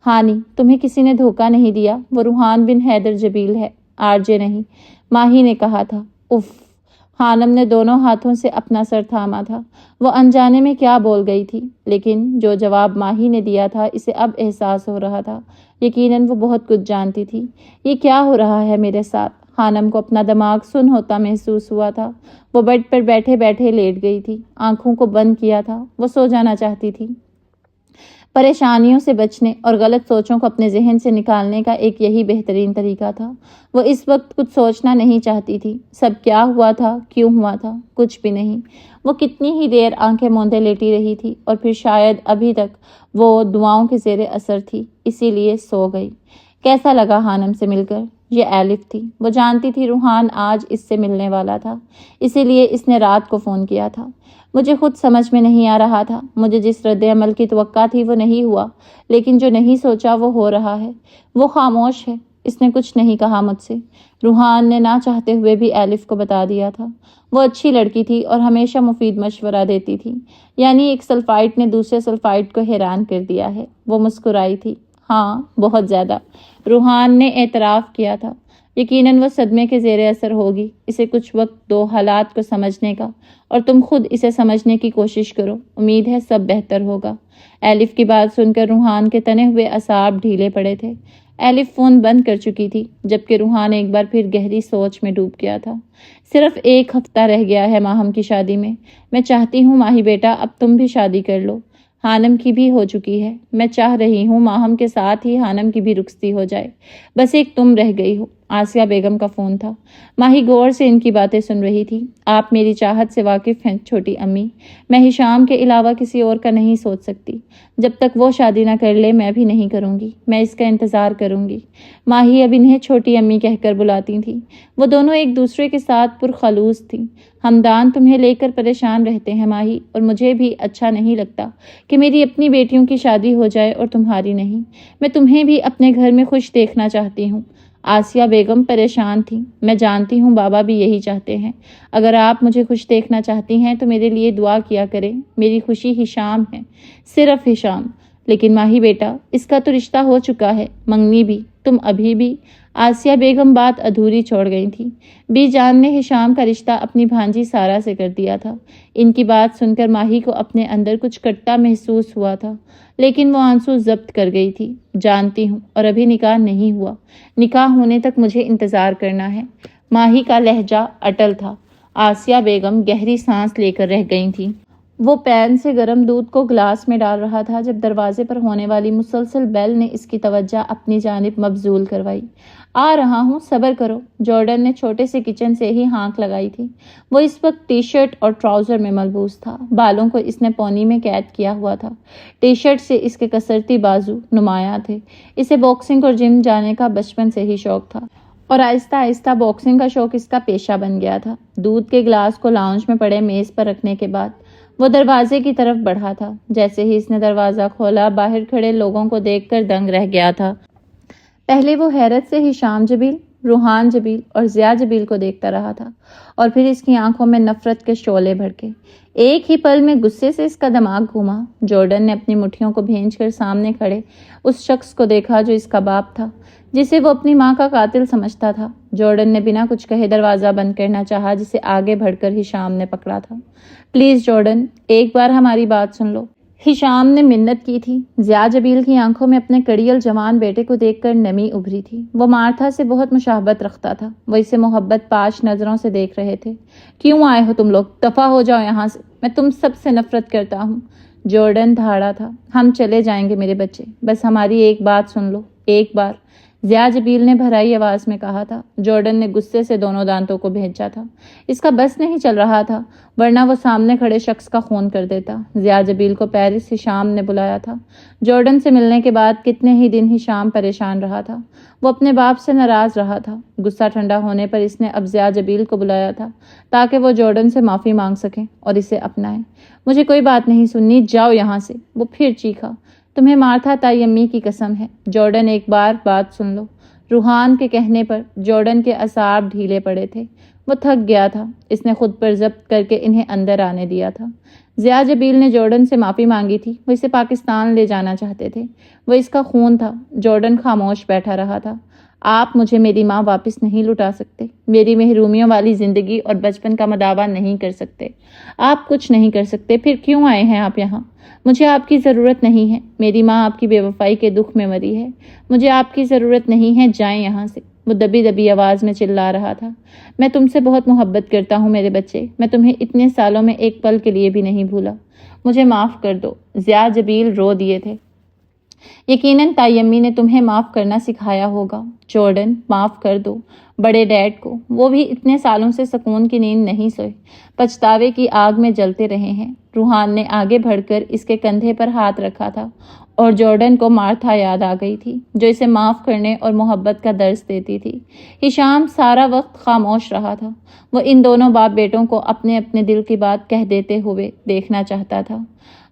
ہانی، تمہیں کسی نے دھوکہ نہیں دیا، وہ روحان بن حیدر جبیل ہے، آرجے نہیں، ماہی نے کہا تھا۔ اف! خانم نے دونوں ہاتھوں سے اپنا سر تھاما تھا۔ وہ انجانے میں کیا بول گئی تھی، لیکن جو جواب ماہی نے دیا تھا اسے اب احساس ہو رہا تھا۔ یقیناً وہ بہت کچھ جانتی تھی۔ یہ کیا ہو رہا ہے میرے ساتھ؟ خانم کو اپنا دماغ سن ہوتا محسوس ہوا تھا۔ وہ بیڈ پر بیٹھے بیٹھے لیٹ گئی تھی، آنکھوں کو بند کیا تھا۔ وہ سو جانا چاہتی تھی۔ پریشانیوں سے بچنے اور غلط سوچوں کو اپنے ذہن سے نکالنے کا ایک یہی بہترین طریقہ تھا۔ وہ اس وقت کچھ سوچنا نہیں چاہتی تھی۔ سب کیا ہوا تھا، کیوں ہوا تھا، کچھ بھی نہیں۔ وہ کتنی ہی دیر آنکھیں موندے لیٹی رہی تھی اور پھر شاید ابھی تک وہ دعاؤں کے زیر اثر تھی، اسی لیے سو گئی۔ کیسا لگا خانم سے مل کر؟ یہ ایلف تھی۔ وہ جانتی تھی روحان آج اس سے ملنے والا تھا، اسی لیے اس نے رات کو فون کیا تھا۔ مجھے خود سمجھ میں نہیں آ رہا تھا۔ مجھے جس رد عمل کی توقع تھی وہ نہیں ہوا، لیکن جو نہیں سوچا وہ ہو رہا ہے۔ وہ خاموش ہے، اس نے کچھ نہیں کہا مجھ سے۔ روحان نے نہ چاہتے ہوئے بھی ایلف کو بتا دیا تھا۔ وہ اچھی لڑکی تھی اور ہمیشہ مفید مشورہ دیتی تھی، یعنی ایک سلفائٹ نے دوسرے سلفائٹ کو حیران کر دیا ہے۔ وہ مسکرائی تھی۔ ہاں، بہت زیادہ، روحان نے اعتراف کیا تھا۔ یقیناً وہ صدمے کے زیر اثر ہوگی۔ اسے کچھ وقت دو حالات کو سمجھنے کا، اور تم خود اسے سمجھنے کی کوشش کرو۔ امید ہے سب بہتر ہوگا۔ ایلف کی بات سن کر روحان کے تنے ہوئے اعصاب ڈھیلے پڑے تھے۔ ایلف فون بند کر چکی تھی، جبکہ روحان ایک بار پھر گہری سوچ میں ڈوب گیا تھا۔ صرف 1 ہفتہ رہ گیا ہے ماہم کی شادی میں۔ میں چاہتی ہوں ماہی بیٹا اب تم بھی شادی کر لو۔ خانم کی بھی ہو چکی ہے۔ میں چاہ رہی ہوں ماہم کے ساتھ ہی خانم کی بھی رخصتی ہو جائے، بس ایک تم رہ گئی ہو۔ آسیہ بیگم کا فون تھا۔ ماہی غور سے ان کی باتیں سن رہی تھی۔ آپ میری چاہت سے واقف ہیں چھوٹی امی، میں ہشام کے علاوہ کسی اور کا نہیں سوچ سکتی۔ جب تک وہ شادی نہ کر لے میں بھی نہیں کروں گی، میں اس کا انتظار کروں گی۔ ماہی اب انہیں چھوٹی امی کہہ کر بلاتی تھیں۔ وہ دونوں ایک دوسرے کے ساتھ پرخلوص تھیں۔ ہمدان تمہیں لے کر پریشان رہتے ہیں ماہی، اور مجھے بھی اچھا نہیں لگتا کہ میری اپنی بیٹیوں کی شادی ہو جائے اور تمہاری نہیں۔ میں تمہیں بھی اپنے گھر میں خوش دیکھنا چاہتی ہوں۔ آسیہ بیگم پریشان تھیں۔ میں جانتی ہوں بابا بھی یہی چاہتے ہیں۔ اگر آپ مجھے خوش دیکھنا چاہتی ہیں تو میرے لیے دعا کیا کریں۔ میری خوشی ہشام ہے، صرف ہشام۔ لیکن ماہی بیٹا اس کا تو رشتہ ہو چکا ہے، منگنی بھی، تم ابھی بھی۔ آسیہ بیگم بات ادھوری چھوڑ گئی تھی۔ بی جان نے ہشام کا رشتہ اپنی بھانجی سارا سے کر دیا تھا۔ ان کی بات سن کر ماہی کو اپنے اندر کچھ کٹتا محسوس ہوا تھا، لیکن وہ آنسو ضبط کر گئی تھی۔ جانتی ہوں، اور ابھی نکاح نہیں ہوا۔ نکاح ہونے تک مجھے انتظار کرنا ہے۔ ماہی کا لہجہ اٹل تھا۔ آسیہ بیگم گہری سانس لے کر رہ گئی تھیں۔ وہ پین سے گرم دودھ کو گلاس میں ڈال رہا تھا جب دروازے پر ہونے والی مسلسل بیل نے اس کی توجہ اپنی جانب مبذول کروائی۔ آ رہا ہوں، صبر کرو۔ جارڈن نے چھوٹے سے کچن سے ہی ہانک لگائی تھی۔ وہ اس وقت ٹی شرٹ اور ٹراؤزر میں ملبوس تھا۔ بالوں کو اس نے پونی میں قید کیا ہوا تھا۔ ٹی شرٹ سے اس کے کسرتی بازو نمایاں تھے۔ اسے باکسنگ اور جم جانے کا بچپن سے ہی شوق تھا، اور آہستہ آہستہ باکسنگ کا شوق اس کا پیشہ بن گیا تھا۔ دودھ کے گلاس کو لاؤنج میں پڑے میز پر رکھنے کے بعد وہ دروازے کی طرف بڑھا تھا۔ جیسے ہی اس نے دروازہ کھولا، باہر کھڑے لوگوں کو دیکھ کر دنگ رہ گیا تھا۔ پہلے وہ حیرت سے ہشام جبیل، روحان جبیل اور ضیاء جبیل کو دیکھتا رہا تھا، اور پھر اس کی آنکھوں میں نفرت کے شعلے بھڑکے۔ ایک ہی پل میں غصے سے اس کا دماغ گھوما۔ جارڈن نے اپنی مٹھیوں کو بھینج کر سامنے کھڑے اس شخص کو دیکھا جو اس کا باپ تھا، جسے وہ اپنی ماں کا قاتل سمجھتا تھا۔ جارڈن نے بنا کچھ کہے دروازہ بند کرنا چاہا، جسے آگے بڑھ کر ہشام نے پکڑا تھا۔ پلیز جارڈن، ایک بار ہماری بات سن لو، ہشام نے منت کی تھی۔ ضیاء جبیل کی آنکھوں میں اپنے کڑیل جوان بیٹے کو دیکھ کر نمی ابھری تھی۔ وہ مارتھا سے بہت مشابہت رکھتا تھا۔ وہ اسے محبت پاش نظروں سے دیکھ رہے تھے۔ کیوں آئے ہو تم لوگ؟ دفع ہو جاؤ یہاں سے، میں تم سب سے نفرت کرتا ہوں۔ جارڈن دھاڑا تھا۔ ہم چلے جائیں گے میرے بچے، بس ہماری ایک بات سن لو، ایک بار، ضیاء جبیل نے بھرائی آواز میں کہا تھا۔ جارڈن نے غصے سے دونوں دانتوں کو بھینچا تھا۔ اس کا بس نہیں چل رہا تھا، ورنہ وہ سامنے کھڑے شخص کا خون کر دیتا۔ ضیاء جبیل کو پیرس ہشام نے بلایا تھا۔ جارڈن سے ملنے کے بعد کتنے ہی دن ہشام پریشان رہا تھا۔ وہ اپنے باپ سے ناراض رہا تھا۔ غصہ ٹھنڈا ہونے پر اس نے اب ضیاء جبیل کو بلایا تھا تاکہ وہ جارڈن سے معافی مانگ سکیں اور اسے اپنائیں۔ مجھے کوئی بات نہیں سننی، جاؤ یہاں سے، وہ پھر چیخا۔ تمہیں مارتھا تائی امی کی قسم ہے۔ جارڈن ایک بار بات سن لو۔ روحان کے کہنے پر جارڈن کے اعصاب ڈھیلے پڑے تھے۔ وہ تھک گیا تھا۔ اس نے خود پر ضبط کر کے انہیں اندر آنے دیا تھا۔ ضیاء جبیل نے جارڈن سے معافی مانگی تھی۔ وہ اسے پاکستان لے جانا چاہتے تھے۔ وہ اس کا خون تھا۔ جارڈن خاموش بیٹھا رہا تھا۔ آپ مجھے میری ماں واپس نہیں لٹا سکتے، میری محرومیوں والی زندگی اور بچپن کا مداوع نہیں کر سکتے۔ آپ کچھ نہیں کر سکتے، پھر کیوں آئے ہیں آپ یہاں؟ مجھے آپ کی ضرورت نہیں ہے۔ میری ماں آپ کی بے وفائی کے دکھ میں مری ہے۔ مجھے آپ کی ضرورت نہیں ہے، جائیں یہاں سے۔ وہ دبی دبی آواز میں چلا رہا تھا۔ میں تم سے بہت محبت کرتا ہوں میرے بچے۔ میں تمہیں اتنے سالوں میں ایک پل کے لیے بھی نہیں بھولا۔ مجھے معاف کر دو۔ ضیاء جبیل رو دیے تھے۔ یقیناً تائی امی نے تمہیں معاف کرنا سکھایا ہوگا۔ جارڈن، معاف کر دو بڑے ڈیڈ کو۔ وہ بھی اتنے سالوں سے سکون کی نیند نہیں سوئے، پچھتاوے کی آگ میں جلتے رہے ہیں۔ روحان نے آگے بڑھ کر اس کے کندھے پر ہاتھ رکھا تھا اور جارڈن کو مارتھا یاد آ گئی تھی، جو اسے معاف کرنے اور محبت کا درس دیتی تھی۔ ہشام سارا وقت خاموش رہا تھا۔ وہ ان دونوں باپ بیٹوں کو اپنے اپنے دل کی بات کہہ دیتے ہوئے دیکھنا چاہتا تھا۔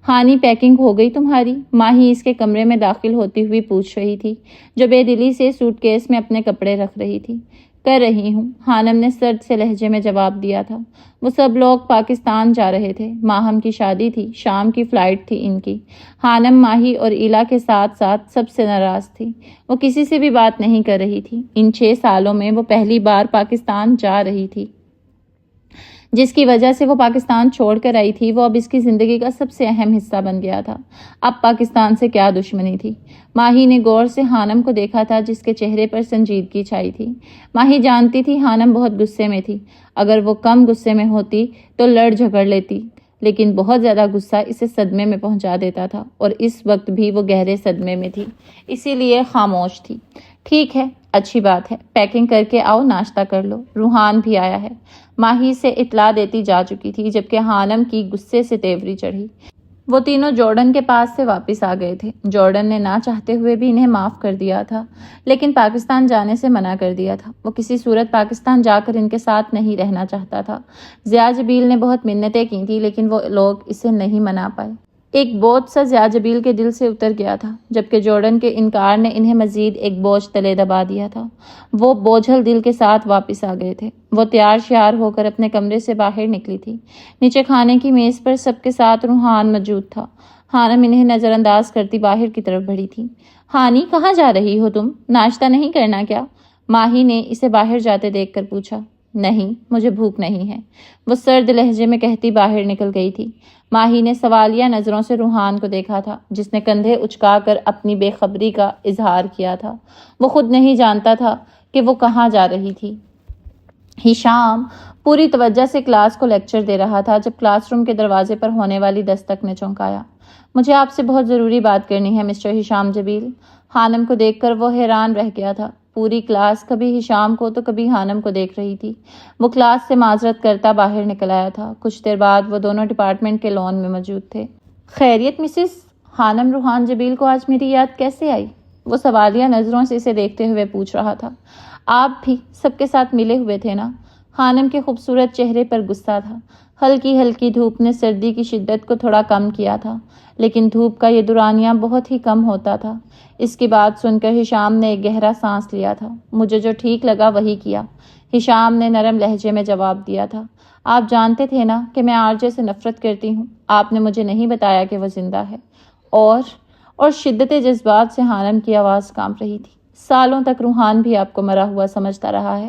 ہانی، پیکنگ ہو گئی تمہاری؟ ماہی اس کے کمرے میں داخل ہوتی ہوئی پوچھ رہی تھی، جو بے دلی سے سوٹ کیس میں اپنے کپڑے رکھ رہی تھی۔ کر رہی ہوں، خانم نے سرد سے لہجے میں جواب دیا تھا۔ وہ سب لوگ پاکستان جا رہے تھے۔ ماہم کی شادی تھی، شام کی فلائٹ تھی ان کی۔ خانم ماہی اور ایلا کے ساتھ ساتھ سب سے ناراض تھی۔ وہ کسی سے بھی بات نہیں کر رہی تھی۔ ان 6 سالوں میں وہ پہلی بار پاکستان جا رہی تھی۔ جس کی وجہ سے وہ پاکستان چھوڑ کر آئی تھی، وہ اب اس کی زندگی کا سب سے اہم حصہ بن گیا تھا۔ اب پاکستان سے کیا دشمنی تھی؟ ماہی نے غور سے خانم کو دیکھا تھا، جس کے چہرے پر سنجیدگی چھائی تھی۔ ماہی جانتی تھی خانم بہت غصے میں تھی۔ اگر وہ کم غصے میں ہوتی تو لڑ جھگڑ لیتی، لیکن بہت زیادہ غصہ اسے صدمے میں پہنچا دیتا تھا، اور اس وقت بھی وہ گہرے صدمے میں تھی، اسی لیے خاموش تھی۔ ٹھیک ہے، اچھی بات ہے، پیکنگ کر کے آؤ، ناشتہ کر لو، روحان بھی آیا ہے۔ ماہی سے اطلاع دیتی جا چکی تھی، جبکہ خانم کی غصے سے تیوری چڑھی۔ وہ تینوں جارڈن کے پاس سے واپس آ گئے تھے۔ جارڈن نے نہ چاہتے ہوئے بھی انہیں معاف کر دیا تھا، لیکن پاکستان جانے سے منع کر دیا تھا۔ وہ کسی صورت پاکستان جا کر ان کے ساتھ نہیں رہنا چاہتا تھا۔ ضیاء جبیل نے بہت منتیں کی تھیں، لیکن وہ لوگ اسے نہیں منا پائے۔ ایک بوجھ سا ضیاء جبیل کے دل سے اتر گیا تھا، جبکہ جارڈن کے انکار نے انہیں مزید ایک بوجھ تلے دبا دیا تھا۔ وہ بوجھل دل کے ساتھ واپس آ گئے تھے۔ وہ تیار شیار ہو کر اپنے کمرے سے باہر نکلی تھی۔ نیچے کھانے کی میز پر سب کے ساتھ روحان موجود تھا۔ خانم انہیں نظر انداز کرتی باہر کی طرف بڑھی تھی۔ ہانی، کہاں جا رہی ہو تم؟ ناشتہ نہیں کرنا کیا؟ ماہی نے اسے باہر جاتے دیکھ کر پوچھا۔ نہیں، مجھے بھوک نہیں ہے، وہ سرد لہجے میں کہتی باہر نکل گئی تھی۔ ماہی نے سوالیہ نظروں سے روحان کو دیکھا تھا، جس نے کندھے اچکا کر اپنی بے خبری کا اظہار کیا تھا۔ وہ خود نہیں جانتا تھا کہ وہ کہاں جا رہی تھی۔ ہشام پوری توجہ سے کلاس کو لیکچر دے رہا تھا، جب کلاس روم کے دروازے پر ہونے والی دستک نے چونکایا۔ مجھے آپ سے بہت ضروری بات کرنی ہے مسٹر ہشام جبیل۔ خانم کو دیکھ کر وہ حیران رہ گیا تھا۔ پوری کلاس کبھی ہشام کو تو کبھی خانم کو دیکھ رہی تھی۔ وہ کلاس سے معذرت کرتا باہر نکل آیا تھا۔ کچھ دیر بعد وہ دونوں ڈپارٹمنٹ کے لان میں موجود تھے۔ خیریت مسز؟ خانم روحان جبیل کو آج میری یاد کیسے آئی؟ وہ سوالیہ نظروں سے اسے دیکھتے ہوئے پوچھ رہا تھا۔ آپ بھی سب کے ساتھ ملے ہوئے تھے نا؟ خانم کے خوبصورت چہرے پر غصہ تھا۔ ہلکی ہلکی دھوپ نے سردی کی شدت کو تھوڑا کم کیا تھا، لیکن دھوپ کا یہ دورانیہ بہت ہی کم ہوتا تھا۔ اس کی بات سن کر ہشام نے ایک گہرا سانس لیا تھا۔ مجھے جو ٹھیک لگا وہی کیا، ہشام نے نرم لہجے میں جواب دیا تھا۔ آپ جانتے تھے نا کہ میں آرجے سے نفرت کرتی ہوں۔ آپ نے مجھے نہیں بتایا کہ وہ زندہ ہے۔ اور شدت جذبات سے خانم کی آواز کانپ رہی تھی۔ سالوں تک روحان بھی آپ کو مرا ہوا سمجھتا رہا ہے۔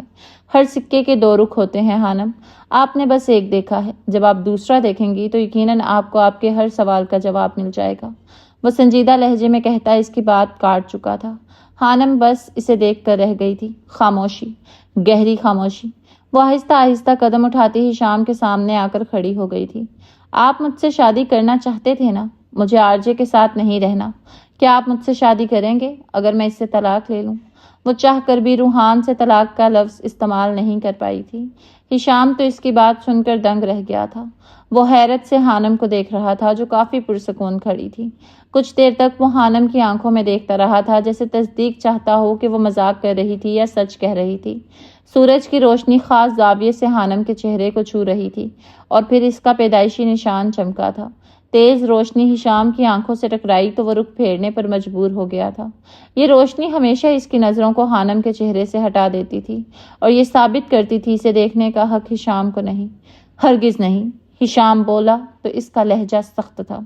ہر سکے کے 2 رخ ہوتے ہیں خانم، آپ نے بس ایک دیکھا ہے۔ جب آپ دوسرا دیکھیں گی تو یقیناً آپ کو آپ کے ہر سوال کا جواب مل جائے گا۔ وہ سنجیدہ لہجے میں کہتا اس کی بات کاٹ چکا تھا۔ خانم بس اسے دیکھ کر رہ گئی تھی۔ خاموشی، گہری خاموشی۔ وہ آہستہ آہستہ قدم اٹھاتی ہشام کے سامنے آ کر کھڑی ہو گئی تھی۔ آپ مجھ سے شادی کرنا چاہتے تھے نا؟ مجھے آرجے کے ساتھ نہیں رہنا۔ کیا آپ مجھ سے شادی کریں گے اگر میں اس سے طلاق لے لوں؟ وہ چاہ کر بھی روحان سے طلاق کا لفظ استعمال نہیں کر پائی تھی۔ ہشام تو اس کی بات سن کر دنگ رہ گیا تھا۔ وہ حیرت سے خانم کو دیکھ رہا تھا، جو کافی پرسکون کھڑی تھی۔ کچھ دیر تک وہ خانم کی آنکھوں میں دیکھتا رہا تھا، جیسے تصدیق چاہتا ہو کہ وہ مذاق کر رہی تھی یا سچ کہہ رہی تھی۔ سورج کی روشنی خاص زاویے سے خانم کے چہرے کو چھو رہی تھی، اور پھر اس کا پیدائشی نشان چمکا تھا۔ تیز روشنی ہشام کی آنکھوں سے ٹکرائی تو وہ رخ پھیرنے پر مجبور ہو گیا تھا۔ یہ روشنی ہمیشہ اس کی نظروں کو خانم کے چہرے سے ہٹا دیتی تھی اور یہ ثابت کرتی تھی اسے دیکھنے کا حق ہشام کو نہیں، ہرگز نہیں۔ ہشام بولا تو اس کا لہجہ سخت تھا۔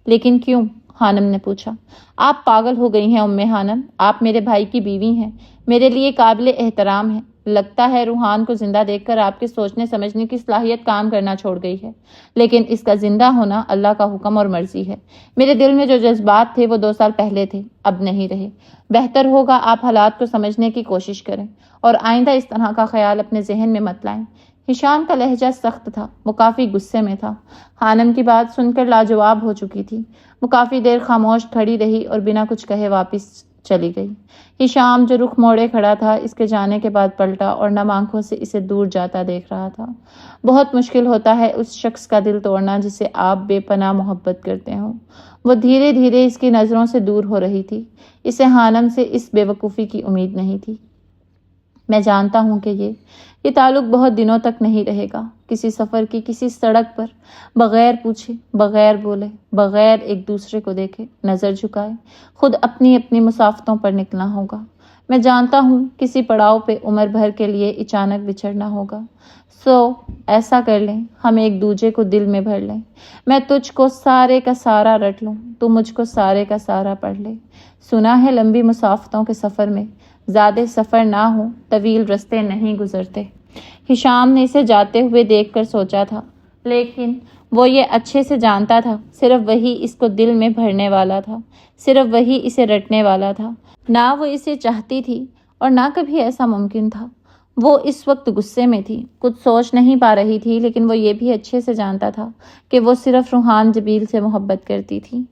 لیکن کیوں؟ خانم نے پوچھا۔ آپ پاگل ہو گئی ہیں ام خانم، آپ میرے بھائی کی بیوی ہیں، میرے لیے قابل احترام ہیں۔ لگتا ہے روحان کو زندہ دیکھ کر آپ کے سوچنے سمجھنے کی صلاحیت کام کرنا چھوڑ گئی ہے، لیکن اس کا زندہ ہونا اللہ کا حکم اور مرضی ہے۔ میرے دل میں جو جذبات تھے وہ 2 سال پہلے تھے، اب نہیں رہے۔ بہتر ہوگا آپ حالات کو سمجھنے کی کوشش کریں اور آئندہ اس طرح کا خیال اپنے ذہن میں مت لائیں۔ ہشام کا لہجہ سخت تھا، وہ کافی غصے میں تھا۔ خانم کی بات سن کر لاجواب ہو چکی تھی۔ وہ کافی دیر خاموش کھڑی رہی اور بنا کچھ کہے واپس چلی گئی۔ ہشام جو رخ موڑے کھڑا تھا اس کے جانے کے بعد پلٹا اور نم آنکھوں سے اسے دور جاتا دیکھ رہا تھا۔ بہت مشکل ہوتا ہے اس شخص کا دل توڑنا جسے آپ بے پناہ محبت کرتے ہوں۔ وہ دھیرے دھیرے اس کی نظروں سے دور ہو رہی تھی۔ اسے خانم سے اس بے وقوفی کی امید نہیں تھی۔ میں جانتا ہوں کہ یہ تعلق بہت دنوں تک نہیں رہے گا۔ کسی سفر کی کسی سڑک پر بغیر پوچھے، بغیر بولے، بغیر ایک دوسرے کو دیکھے، نظر جھکائے، خود اپنی اپنی مسافتوں پر نکلنا ہوگا۔ میں جانتا ہوں کسی پڑاؤ پہ عمر بھر کے لیے اچانک بچھڑنا ہوگا۔ ایسا کر لیں، ہم ایک دوسرے کو دل میں بھر لیں۔ میں تجھ کو سارے کا سارا رٹ لوں، تو مجھ کو سارے کا سارا پڑھ لے۔ سنا ہے لمبی مسافتوں کے سفر میں زیادہ سفر نہ ہو، طویل رستے نہیں گزرتے۔ ہشام نے اسے جاتے ہوئے دیکھ کر سوچا تھا، لیکن وہ یہ اچھے سے جانتا تھا صرف وہی اس کو دل میں بھرنے والا تھا، صرف وہی اسے رٹنے والا تھا۔ نہ وہ اسے چاہتی تھی اور نہ کبھی ایسا ممکن تھا۔ وہ اس وقت غصے میں تھی، کچھ سوچ نہیں پا رہی تھی، لیکن وہ یہ بھی اچھے سے جانتا تھا کہ وہ صرف روحان جبیل سے محبت کرتی تھی۔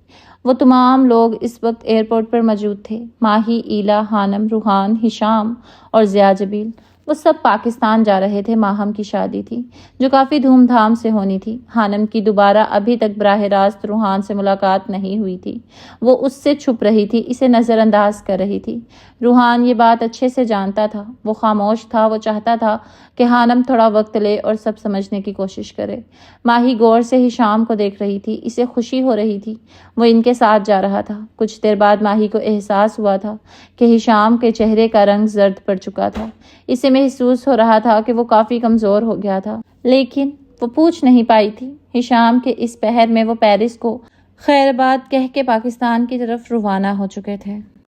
وہ تمام لوگ اس وقت ایئرپورٹ پر موجود تھے، ماہی، ایلا، خانم، روحان، ہشام اور ضیاء جبیل۔ وہ سب پاکستان جا رہے تھے۔ ماہم کی شادی تھی جو کافی دھوم دھام سے ہونی تھی۔ خانم کی دوبارہ ابھی تک براہ راست روحان سے ملاقات نہیں ہوئی تھی۔ وہ اس سے چھپ رہی تھی، اسے نظر انداز کر رہی تھی۔ روحان یہ بات اچھے سے جانتا تھا۔ وہ خاموش تھا، وہ چاہتا تھا کہ خانم تھوڑا وقت لے اور سب سمجھنے کی کوشش کرے۔ ماہی غور سے ہشام کو دیکھ رہی تھی، اسے خوشی ہو رہی تھی، وہ ان کے ساتھ جا رہا تھا۔ کچھ دیر بعد ماہی کو احساس ہوا تھا کہ ہشام کے چہرے کا رنگ زرد پڑ چکا تھا۔ اسے محسوس ہو رہا تھا کہ وہ کافی کمزور ہو گیا تھا، لیکن وہ پوچھ نہیں پائی تھی۔ ہشام کے اس پہر میں وہ پیرس کو خیر آباد کہہ کے پاکستان کی طرف روانہ ہو چکے تھے۔